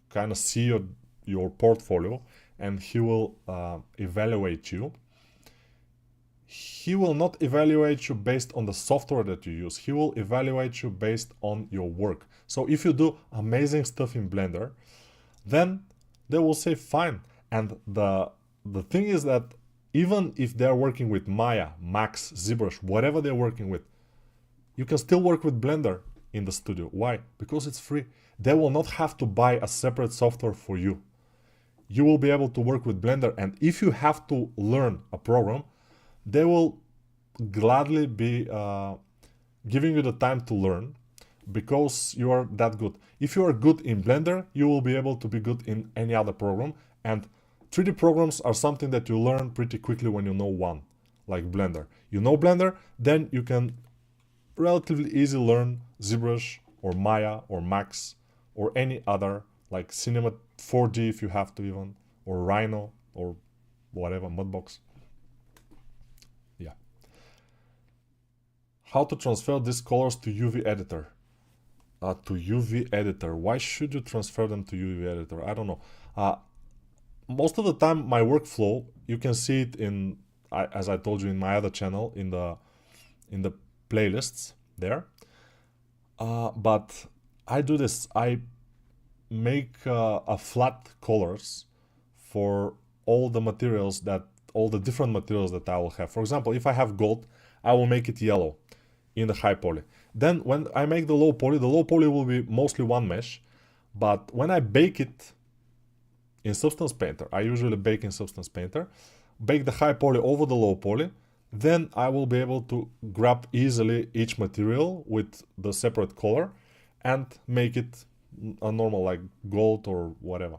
kind of see your portfolio, and he will evaluate you. He will not evaluate you based on the software that you use. He will evaluate you based on your work. So if you do amazing stuff in Blender, then they will say fine. And the thing is that even if they're working with Maya, Max, ZBrush, whatever they're working with, you can still work with Blender. in the studio. Why? Because it's free. They will not have to buy a separate software for you. You will be able to work with Blender, and if you have to learn a program, they will gladly be giving you the time to learn because you are that good. If you are good in Blender, you will be able to be good in any other program, and 3D programs are something that you learn pretty quickly when you know one, like Blender. You know Blender, then you can relatively easily learn ZBrush or Maya or Max or any other, like Cinema 4D if you have to even, or Rhino or whatever, Mudbox. Yeah. How to transfer these colors to UV editor? To UV editor. Why should you transfer them to UV editor? I don't know. Most of the time, my workflow, you can see it in, as I told you, in my other channel, in the playlists there. But I do this. I make a flat colors for all the materials all the different materials that I will have. For example, if I have gold, I will make it yellow in the high poly. Then when I make the low poly will be mostly one mesh. But when I bake it in Substance Painter, I usually bake in Substance Painter, bake the high poly over the low poly, then I will be able to grab easily each material with the separate color and make it a normal, like gold or whatever.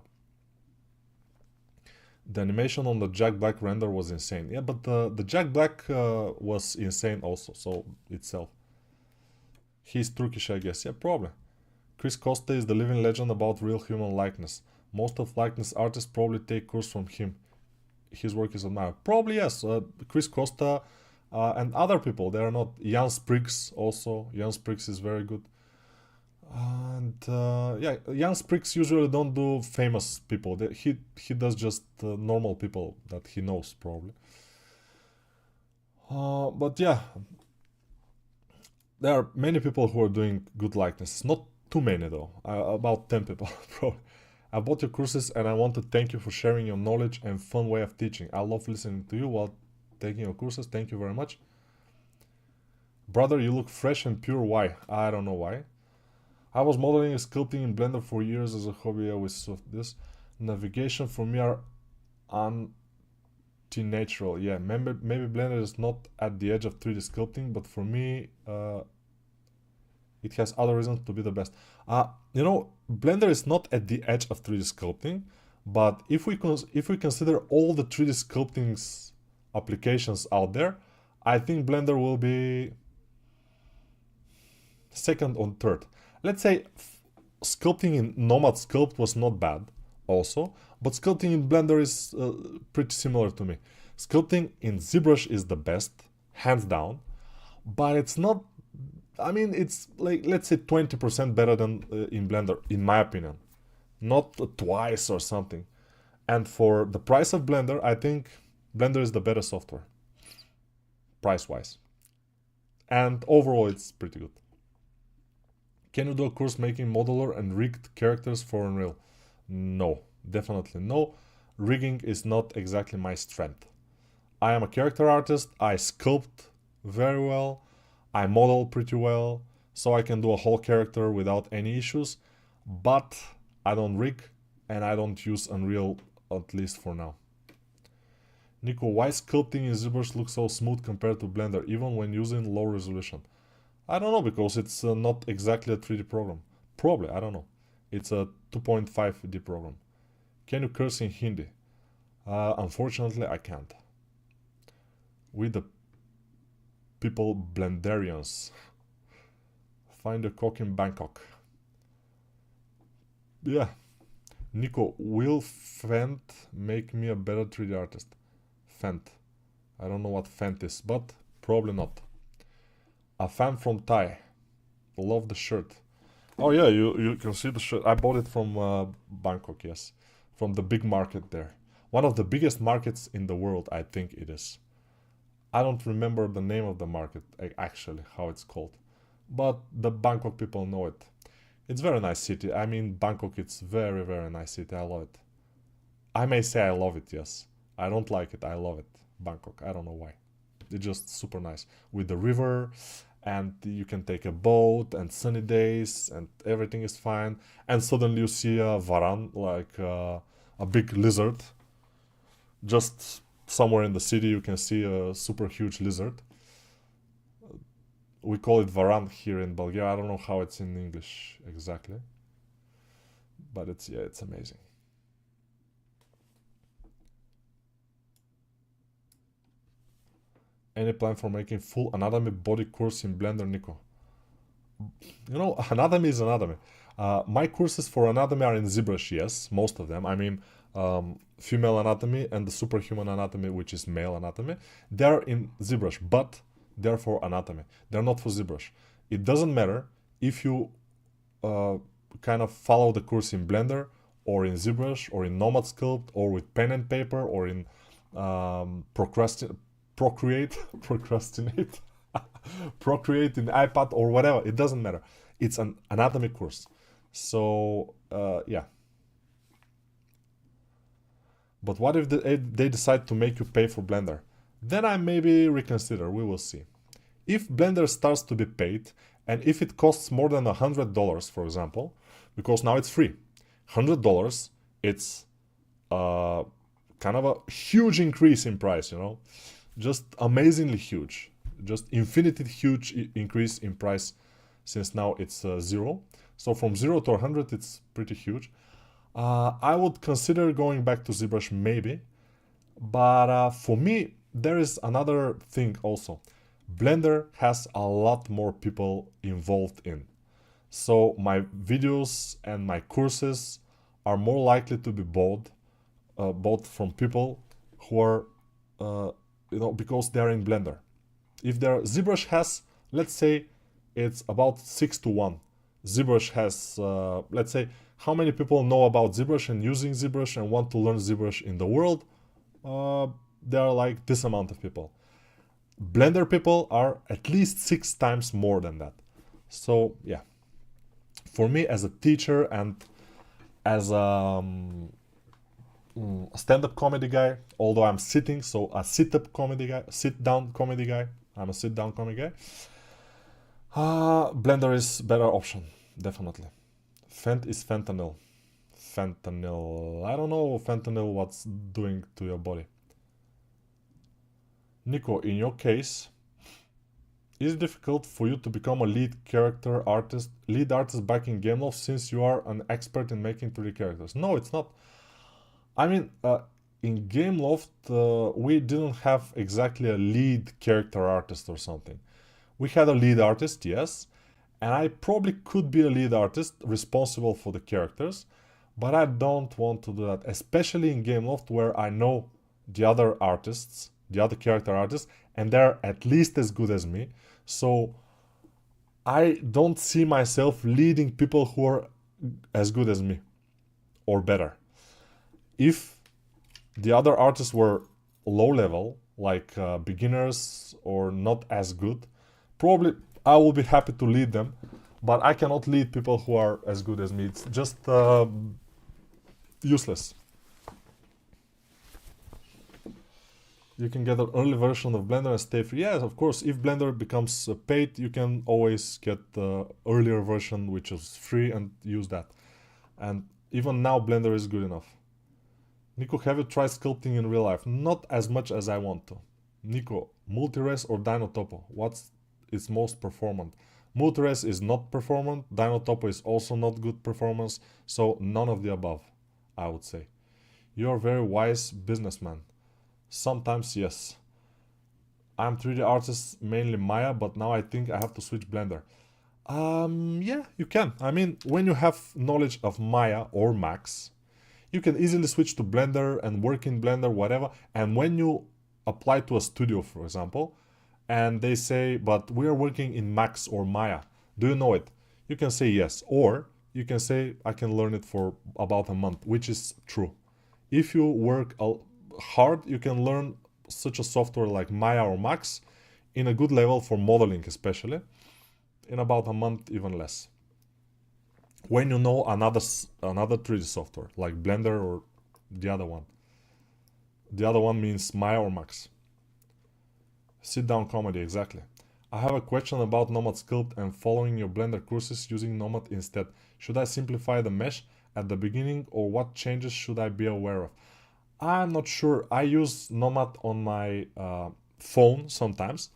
The animation on the Jack Black render was insane. Yeah, but the Jack Black was insane also, so itself. He's Turkish, I guess. Yeah, probably. Chris Costa is the living legend about real human likeness. Most of likeness artists probably take course from him. His work is admired. Probably yes. Chris Costa and other people. They are not. Jan Spriggs also. Jan Spriggs is very good. And yeah, Jan Spriggs usually don't do famous people. He does just normal people that he knows probably. But yeah, there are many people who are doing good likeness. Not too many though. About 10 people probably. I bought your courses and I want to thank you for sharing your knowledge and fun way of teaching. I love listening to you while taking your courses. Thank you very much. Brother, you look fresh and pure. Why? I don't know why. I was modeling and sculpting in Blender for years as a hobby. I always saw this. Navigation for me are anti-natural. Yeah, maybe Blender is not at the edge of 3D sculpting, but for me, it has other reasons to be the best. You know, Blender is not at the edge of 3D sculpting, but if we consider all the 3D sculpting applications out there, I think Blender will be second or third. Let's say sculpting in Nomad Sculpt was not bad also, but sculpting in Blender is pretty similar to me. Sculpting in ZBrush is the best, hands down, but it's not, I mean, it's like, let's say 20% better than in Blender, in my opinion. Not twice or something. And for the price of Blender, I think Blender is the better software, price-wise. And overall, it's pretty good. Can you do a course making modular and rigged characters for Unreal? No, definitely no. Rigging is not exactly my strength. I am a character artist, I sculpt very well, I model pretty well, so I can do a whole character without any issues, but I don't rig and I don't use Unreal, at least for now. Nico, why sculpting in ZBrush looks so smooth compared to Blender, even when using low resolution? I don't know, because it's not exactly a 3D program. Probably, I don't know. It's a 2.5D program. Can you curse in Hindi? Unfortunately, I can't. With the people Blenderians. Find a cock in Bangkok. Yeah. Nico, will Fent make me a better 3D artist? Fent. I don't know what Fent is, but probably not. A fan from Thai. Love the shirt. Oh yeah, you can see the shirt. I bought it from Bangkok, yes. From the big market there. One of the biggest markets in the world, I think it is. I don't remember the name of the market, actually, how it's called. But the Bangkok people know it. It's a very nice city. I mean, Bangkok, it's very, very nice city. I love it. I may say I love it, yes. I don't like it, I love it. Bangkok, I don't know why. It's just super nice. With the river and you can take a boat and sunny days and everything is fine, and suddenly you see a varan, like a big lizard. Just somewhere in the city you can see a super huge lizard. We call it varan here in Bulgaria. I don't know how it's in English exactly, but it's, yeah, it's amazing. Any plan for making full anatomy body course in Blender, Nico? You know, anatomy is anatomy. My courses for anatomy are in ZBrush, yes, most of them. I mean, female anatomy and the superhuman anatomy, which is male anatomy, they're in ZBrush, but they're for anatomy. They're not for ZBrush. It doesn't matter if you kind of follow the course in Blender or in ZBrush or in Nomad Sculpt or with pen and paper or in Procreate, procrastinate, Procreate in iPad or whatever. It doesn't matter. It's an anatomy course. So yeah. But what if they decide to make you pay for Blender? Then I maybe reconsider. We will see. If Blender starts to be paid, and if it costs more than $100, for example, because now it's free, $100, it's kind of a huge increase in price, you know, just amazingly huge, just infinitely huge increase in price, since now it's 0. So from 0 to 100, it's pretty huge. I would consider going back to ZBrush maybe, but for me, there is another thing also. Blender has a lot more people involved in. So my videos and my courses are more likely to be bought from people who are, you know, because they're in Blender. If ZBrush has, let's say, it's about 6 to 1. ZBrush has, let's say, how many people know about ZBrush and using ZBrush and want to learn ZBrush in the world? There are like this amount of people. Blender people are at least 6 times more than that. So yeah, for me as a teacher and as a stand-up comedy guy, although I'm sitting, so a sit-up comedy guy, sit-down comedy guy, I'm a sit-down comedy guy, Blender is better option, definitely. Fent is fentanyl. Fentanyl, I don't know fentanyl what's doing to your body. Nico, in your case, is it difficult for you to become a lead artist back in Gameloft, since you are an expert in making 3D characters? No, it's not. I mean, in Gameloft, we didn't have exactly a lead character artist or something. We had a lead artist, yes, and I probably could be a lead artist responsible for the characters, but I don't want to do that, especially in Gameloft, where I know the other artists, the other character artists, and they're at least as good as me. So I don't see myself leading people who are as good as me or better. If the other artists were low level, like beginners or not as good, probably I will be happy to lead them, but I cannot lead people who are as good as me. It's just useless. You can get an early version of Blender and stay free. Yes, of course, if Blender becomes paid, you can always get the earlier version, which is free, and use that. And even now, Blender is good enough. Nico, have you tried sculpting in real life? Not as much as I want to. Nico, Multires or Dino Topo? What's its most performant? Multires is not performant. Dino Topo is also not good performance. So none of the above, I would say. You are a very wise businessman. Sometimes, yes. I'm 3D artist, mainly Maya, but now I think I have to switch Blender. Yeah, you can. I mean, when you have knowledge of Maya or Max, you can easily switch to Blender and work in Blender, whatever. And when you apply to a studio, for example, and they say, but we are working in Max or Maya, do you know it? You can say yes. Or you can say, I can learn it for about a month, which is true. If you work hard, you can learn such a software like Maya or Max in a good level for modeling, especially in about a month, even less. When you know another 3D software like Blender or the other one. The other one means Maya or Max. Sit down comedy, exactly. I have a question about Nomad Sculpt and following your Blender courses using Nomad instead. Should I simplify the mesh at the beginning, or what changes should I be aware of? I'm not sure. I use Nomad on my phone sometimes,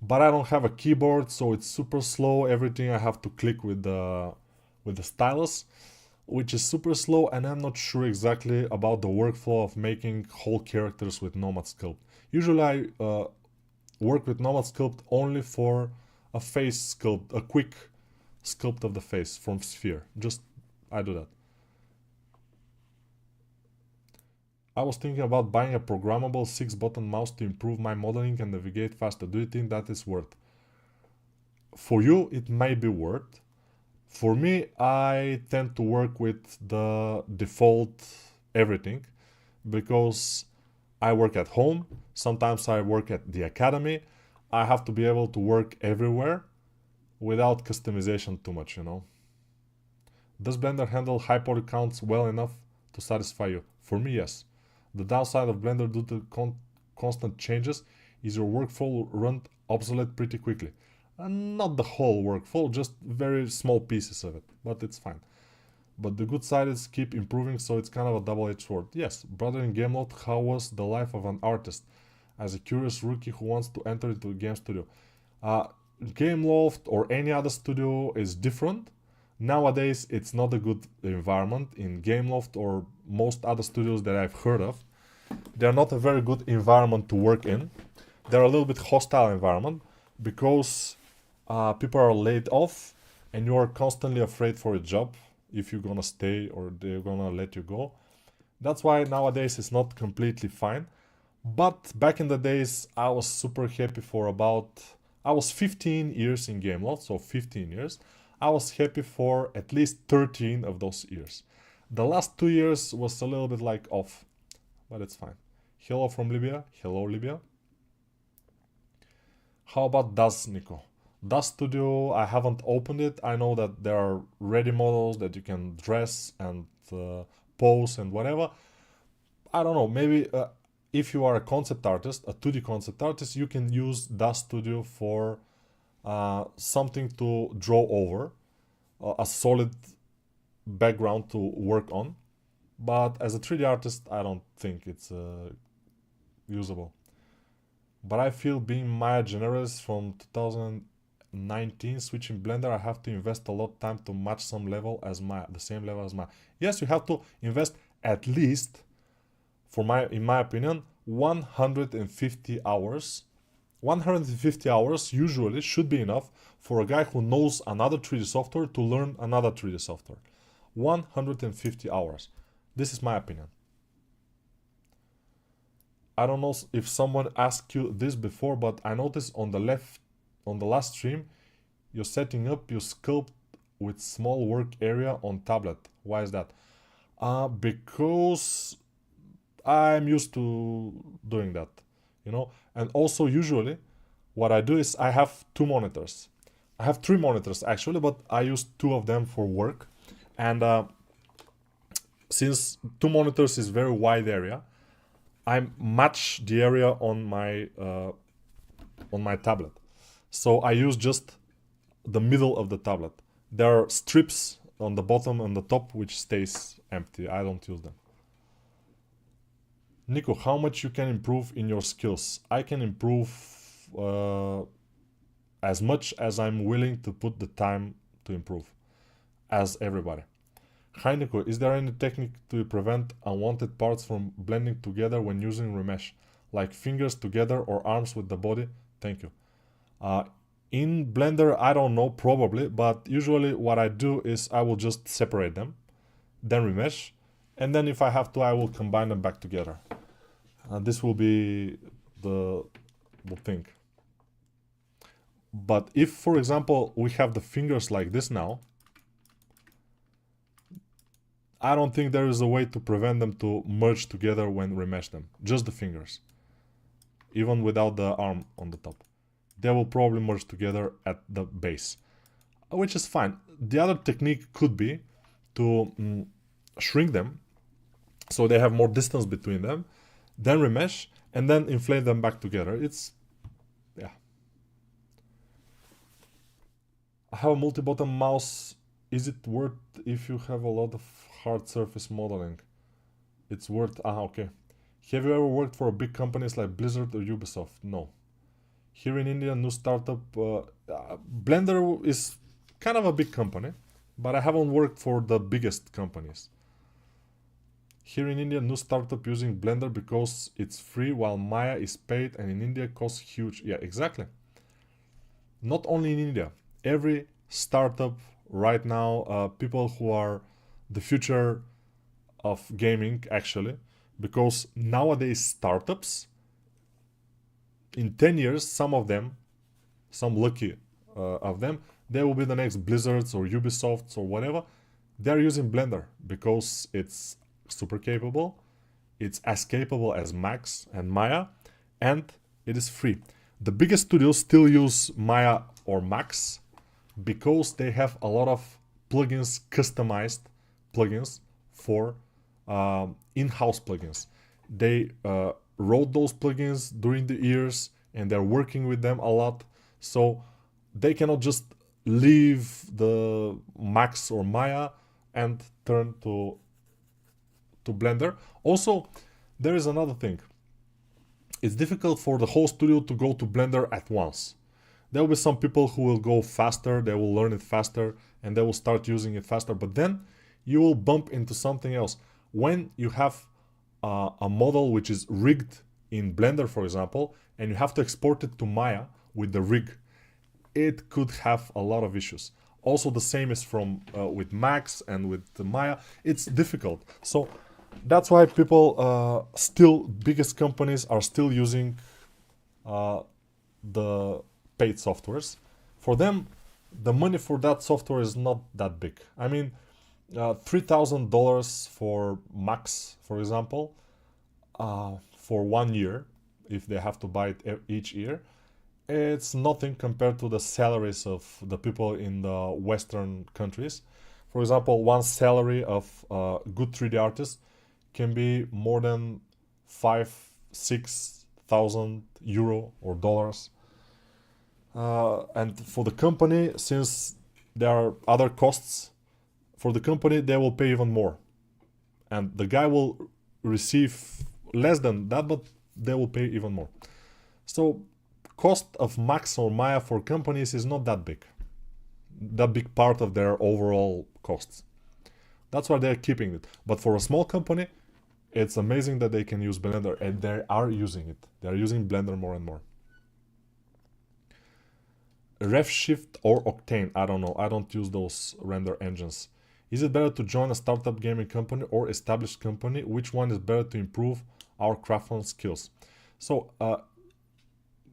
but I don't have a keyboard, so it's super slow. Everything I have to click with the stylus, which is super slow, and I'm not sure exactly about the workflow of making whole characters with Nomad Sculpt. Usually I work with Nomad Sculpt only for a face sculpt, a quick sculpt of the face from sphere. Just, I do that. I was thinking about buying a programmable 6-button mouse to improve my modeling and navigate faster. Do you think that is worth? For you, it may be worth. For me, I tend to work with the default everything because I work at home. Sometimes I work at the academy. I have to be able to work everywhere without customization too much, you know. Does Blender handle high poly counts well enough to satisfy you? For me, yes. The downside of Blender due to constant changes is your workflow run obsolete pretty quickly. And not the whole workflow, just very small pieces of it, but it's fine. But the good side is keep improving, so it's kind of a double-edged sword. Yes, brother in Gameloft, how was the life of an artist? As a curious rookie who wants to enter into a game studio. Gameloft or any other studio is different. Nowadays, it's not a good environment. In Gameloft or most other studios that I've heard of, they're not a very good environment to work in. They're a little bit hostile environment because people are laid off and you are constantly afraid for a job if you're gonna stay or they're gonna let you go. That's why nowadays it's not completely fine. But back in the days, I was super happy for about... I was 15 years in Gameloft, so 15 years. I was happy for at least 13 of those years. The last 2 years was a little bit like off, but it's fine. Hello from Libya. Hello, Libya. How about DAZ, Nico? DAZ Studio, I haven't opened it. I know that there are ready models that you can dress and pose and whatever. I don't know, maybe if you are a concept artist, a 2D concept artist, you can use DAZ Studio for something to draw over, a solid background to work on. But as a 3D artist, I don't think it's usable. But I feel being Maya generous from 2019, switching Blender, I have to invest a lot of time to match some level as Maya, the same level as Maya. Yes, you have to invest at least, in my opinion, 150 hours. 150 hours usually should be enough for a guy who knows another 3D software to learn another 3D software. 150 hours. This is my opinion. I don't know if someone asked you this before, but I noticed on the last stream, you're setting up your sculpt with small work area on tablet. Why is that? Because I'm used to doing that, you know. And also usually what I do is I have 2 monitors. I have 3 monitors actually, but I use 2 of them for work. And since 2 monitors is very wide area, I match the area on my tablet. So I use just the middle of the tablet. There are strips on the bottom and the top which stays empty. I don't use them. Nico, how much you can improve in your skills? I can improve as much as I'm willing to put the time to improve, as everybody. Hi Nico, is there any technique to prevent unwanted parts from blending together when using remesh, like fingers together or arms with the body? Thank you. In Blender, I don't know, probably, but usually what I do is I will just separate them, then remesh, and then if I have to, I will combine them back together. This will be the thing. But if, for example, we have the fingers like this now, I don't think there is a way to prevent them to merge together when remesh them. Just the fingers. Even without the arm on the top. They will probably merge together at the base. Which is fine. The other technique could be to shrink them so they have more distance between them, then remesh, and then inflate them back together. It's... yeah. have a multi-button mouse. Is it worth if you have a lot of hard surface modeling? It's worth... okay. Have you ever worked for big companies like Blizzard or Ubisoft? No. Here in India, new startup... Blender is kind of a big company, but I haven't worked for the biggest companies. Here in India, new startup using Blender because it's free while Maya is paid, and in India costs huge. Yeah, exactly. Not only in India. Every startup right now, people who are the future of gaming actually, because nowadays startups, in 10 years, some of them, some lucky of them, they will be the next Blizzards or Ubisofts or whatever. They're using Blender because it's super capable, it's as capable as Max and Maya, and it is free. The biggest studios still use Maya or Max because they have a lot of plugins, customized plugins for in-house plugins. They wrote those plugins during the years and they're working with them a lot, so they cannot just leave the Max or Maya and turn to Blender. Also, there is another thing. It's difficult for the whole studio to go to Blender at once. There will be some people who will go faster, they will learn it faster, and they will start using it faster, but then you will bump into something else. When you have a model which is rigged in Blender, for example, and you have to export it to Maya with the rig, it could have a lot of issues. Also, the same is from with Max and with the Maya. It's difficult. So that's why people still, biggest companies are still using the paid softwares. For them, the money for that software is not that big. I mean, $3,000 for Max, for example, for 1 year, if they have to buy it each year, it's nothing compared to the salaries of the people in the Western countries. For example, one salary of a good 3D artist can be more than 5,000-6,000 euro or dollars. And for the company, since there are other costs, for the company they will pay even more. And the guy will receive less than that, but they will pay even more. So cost of Max or Maya for companies is not that big part of their overall costs. That's why they're keeping it. But for a small company, it's amazing that they can use Blender, and they are using it. They are using Blender more and more. RefShift or Octane, I don't know. I don't use those render engines. Is it better to join a startup gaming company or established company? Which one is better to improve our craftsman skills? So,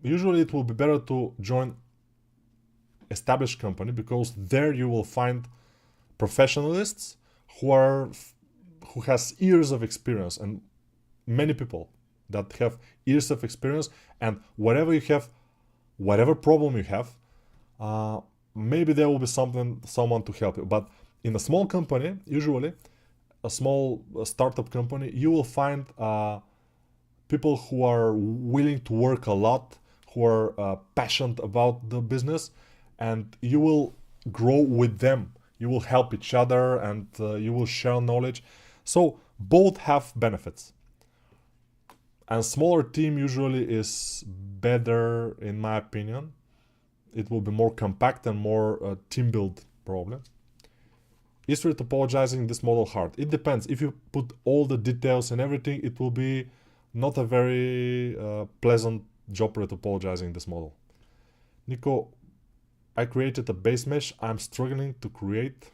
usually it will be better to join established company because there you will find professionalists who has years of experience, and many people that have years of experience, and whatever problem you have, maybe there will be someone to help you. But in a small company, usually a small startup company, you will find people who are willing to work a lot, who are passionate about the business, and you will grow with them. You will help each other, and you will share knowledge. So both have benefits. And smaller team usually is better, in my opinion. It will be more compact and more team build probably. Is retopologizing this model hard? It depends. If you put all the details and everything, it will be not a very pleasant job retopologizing this model. Nico, I created a base mesh. I'm struggling to create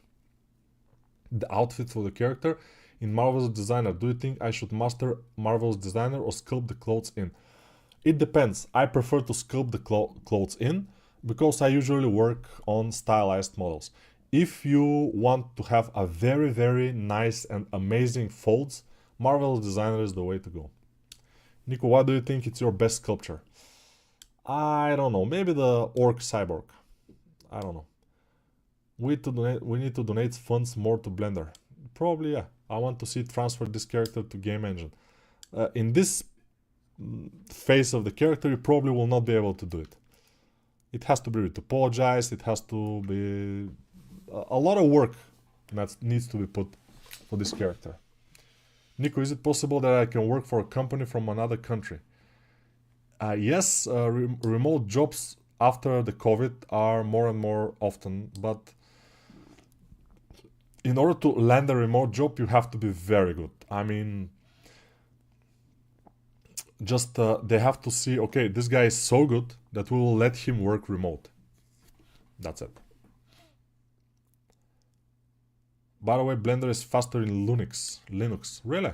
the outfit for the character in Marvel's Designer. Do you think I should master Marvel's Designer or sculpt the clothes in? It depends. I prefer to sculpt the clothes in because I usually work on stylized models. If you want to have a very, very nice and amazing folds, Marvel's Designer is the way to go. Nico, what do you think it's your best sculpture? I don't know. Maybe the Orc Cyborg. I don't know. We need to donate funds more to Blender. Probably, yeah. I want to see transfer this character to Game Engine. In this phase of the character, you probably will not be able to do it. It has to be retopologized, it has to be a lot of work that needs to be put for this character. Nico, is it possible that I can work for a company from another country? Yes, remote jobs after the COVID are more and more often, but in order to land a remote job, you have to be very good. I mean, just they have to see, okay, this guy is so good that we will let him work remote. That's it. By the way, Blender is faster in Linux. Really?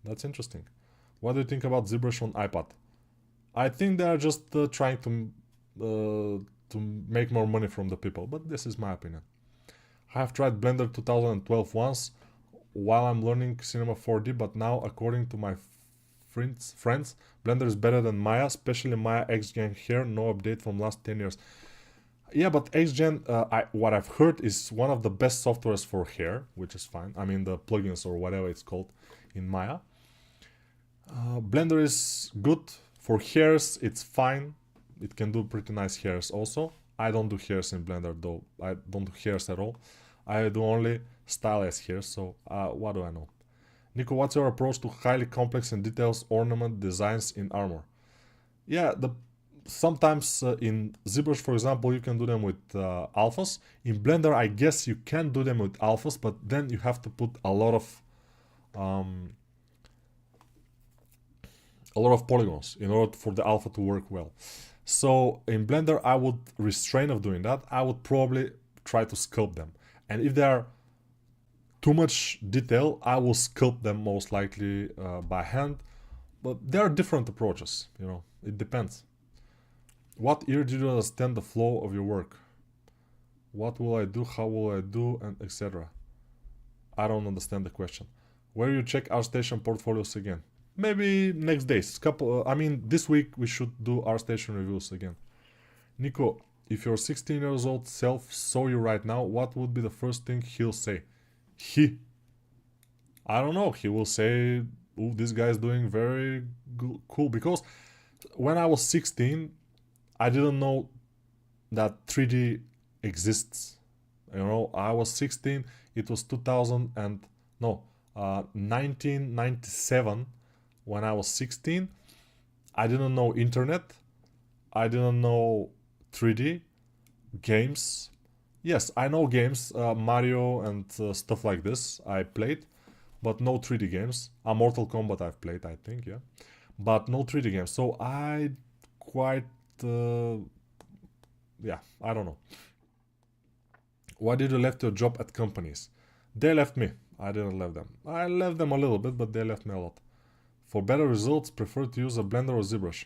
That's interesting. What do you think about ZBrush on iPad? I think they are just trying to make more money from the people, but this is my opinion. I have tried Blender 2012 once while I'm learning Cinema 4D, but now, according to my friends, Blender is better than Maya, especially Maya XGen here, no update from last 10 years. Yeah, but XGen, what I've heard is one of the best softwares for hair, which is fine. I mean, the plugins or whatever it's called in Maya. Blender is good for hairs, it's fine. It can do pretty nice hairs also. I don't do hairs in Blender though. I don't do hairs at all. I do only stylized hairs, so what do I know? Nico, what's your approach to highly complex and detailed ornament designs in armor? Yeah, sometimes in ZBrush, for example, you can do them with alphas. In Blender, I guess you can do them with alphas, but then you have to put a lot of polygons in order for the alpha to work well. So in Blender, I would restrain of doing that. I would probably try to sculpt them. And if they are too much detail, I will sculpt them most likely by hand. But there are different approaches, you know, it depends. What year did you understand the flow of your work? What will I do, how will I do, and etc. I don't understand the question. Where you check ArtStation portfolios again? Maybe next days. I mean, this week we should do ArtStation reviews again. Nico, if your 16 years old self saw you right now, what would be the first thing he'll say? I don't know. He will say, "Oh, this guy is doing very cool." Because when I was 16, I didn't know that 3D exists. You know, I was 16. It was 1997. When I was 16, I didn't know internet. I didn't know 3D games. Yes, I know games, Mario and stuff like this I played, but no 3D games. Mortal Kombat I've played, I think, yeah. But no 3D games, so I quite, yeah, I don't know. Why did you left your job at companies? They left me, I didn't leave them. I left them a little bit, but they left me a lot. For better results, prefer to use a Blender or ZBrush?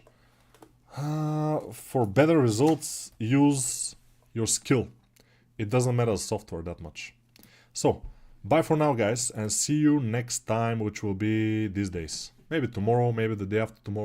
For better results, use your skill. It doesn't matter the software that much. So, bye for now, guys, and see you next time, which will be these days. Maybe tomorrow, maybe the day after tomorrow.